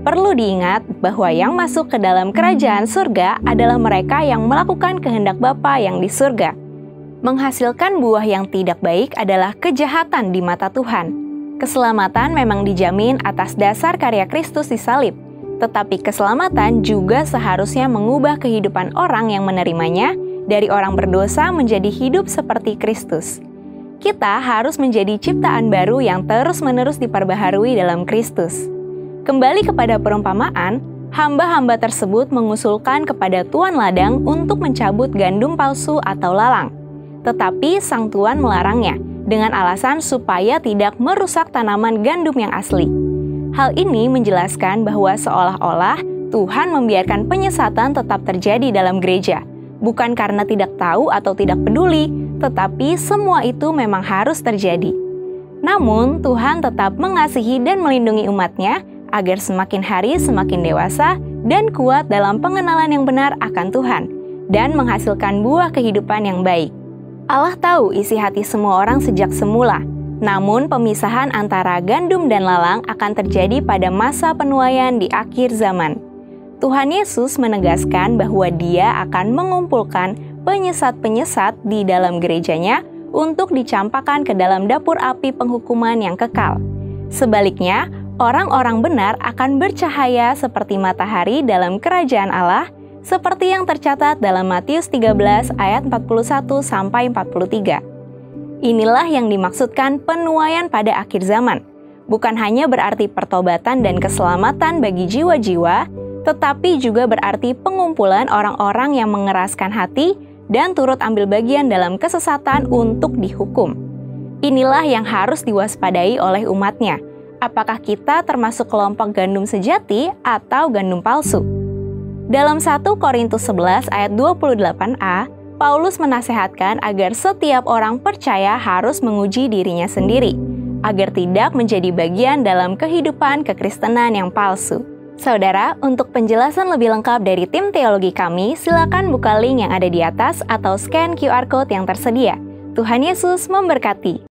Perlu diingat bahwa yang masuk ke dalam kerajaan surga adalah mereka yang melakukan kehendak Bapa yang di surga. Menghasilkan buah yang tidak baik adalah kejahatan di mata Tuhan. Keselamatan memang dijamin atas dasar karya Kristus di salib, tetapi keselamatan juga seharusnya mengubah kehidupan orang yang menerimanya dari orang berdosa menjadi hidup seperti Kristus. Kita harus menjadi ciptaan baru yang terus-menerus diperbaharui dalam Kristus. Kembali kepada perumpamaan, hamba-hamba tersebut mengusulkan kepada tuan ladang untuk mencabut gandum palsu atau lalang. Tetapi sang tuan melarangnya dengan alasan supaya tidak merusak tanaman gandum yang asli. Hal ini menjelaskan bahwa seolah-olah Tuhan membiarkan penyesatan tetap terjadi dalam gereja, bukan karena tidak tahu atau tidak peduli, tetapi semua itu memang harus terjadi. Namun, Tuhan tetap mengasihi dan melindungi umat-Nya agar semakin hari semakin dewasa dan kuat dalam pengenalan yang benar akan Tuhan, dan menghasilkan buah kehidupan yang baik. Allah tahu isi hati semua orang sejak semula, namun pemisahan antara gandum dan lalang akan terjadi pada masa penuaian di akhir zaman. Tuhan Yesus menegaskan bahwa Dia akan mengumpulkan penyesat-penyesat di dalam gerejanya untuk dicampakkan ke dalam dapur api penghukuman yang kekal. Sebaliknya, orang-orang benar akan bercahaya seperti matahari dalam kerajaan Allah, seperti yang tercatat dalam Matius 13 ayat 41-43. Inilah yang dimaksudkan penuaian pada akhir zaman. Bukan hanya berarti pertobatan dan keselamatan bagi jiwa-jiwa, tetapi juga berarti pengumpulan orang-orang yang mengeraskan hati dan turut ambil bagian dalam kesesatan untuk dihukum. Inilah yang harus diwaspadai oleh umatnya. Apakah kita termasuk kelompok gandum sejati atau gandum palsu? Dalam 1 Korintus 11 ayat 28a, Paulus menasehatkan agar setiap orang percaya harus menguji dirinya sendiri, agar tidak menjadi bagian dalam kehidupan kekristenan yang palsu. Saudara, untuk penjelasan lebih lengkap dari tim teologi kami, silakan buka link yang ada di atas atau scan QR Code yang tersedia. Tuhan Yesus memberkati.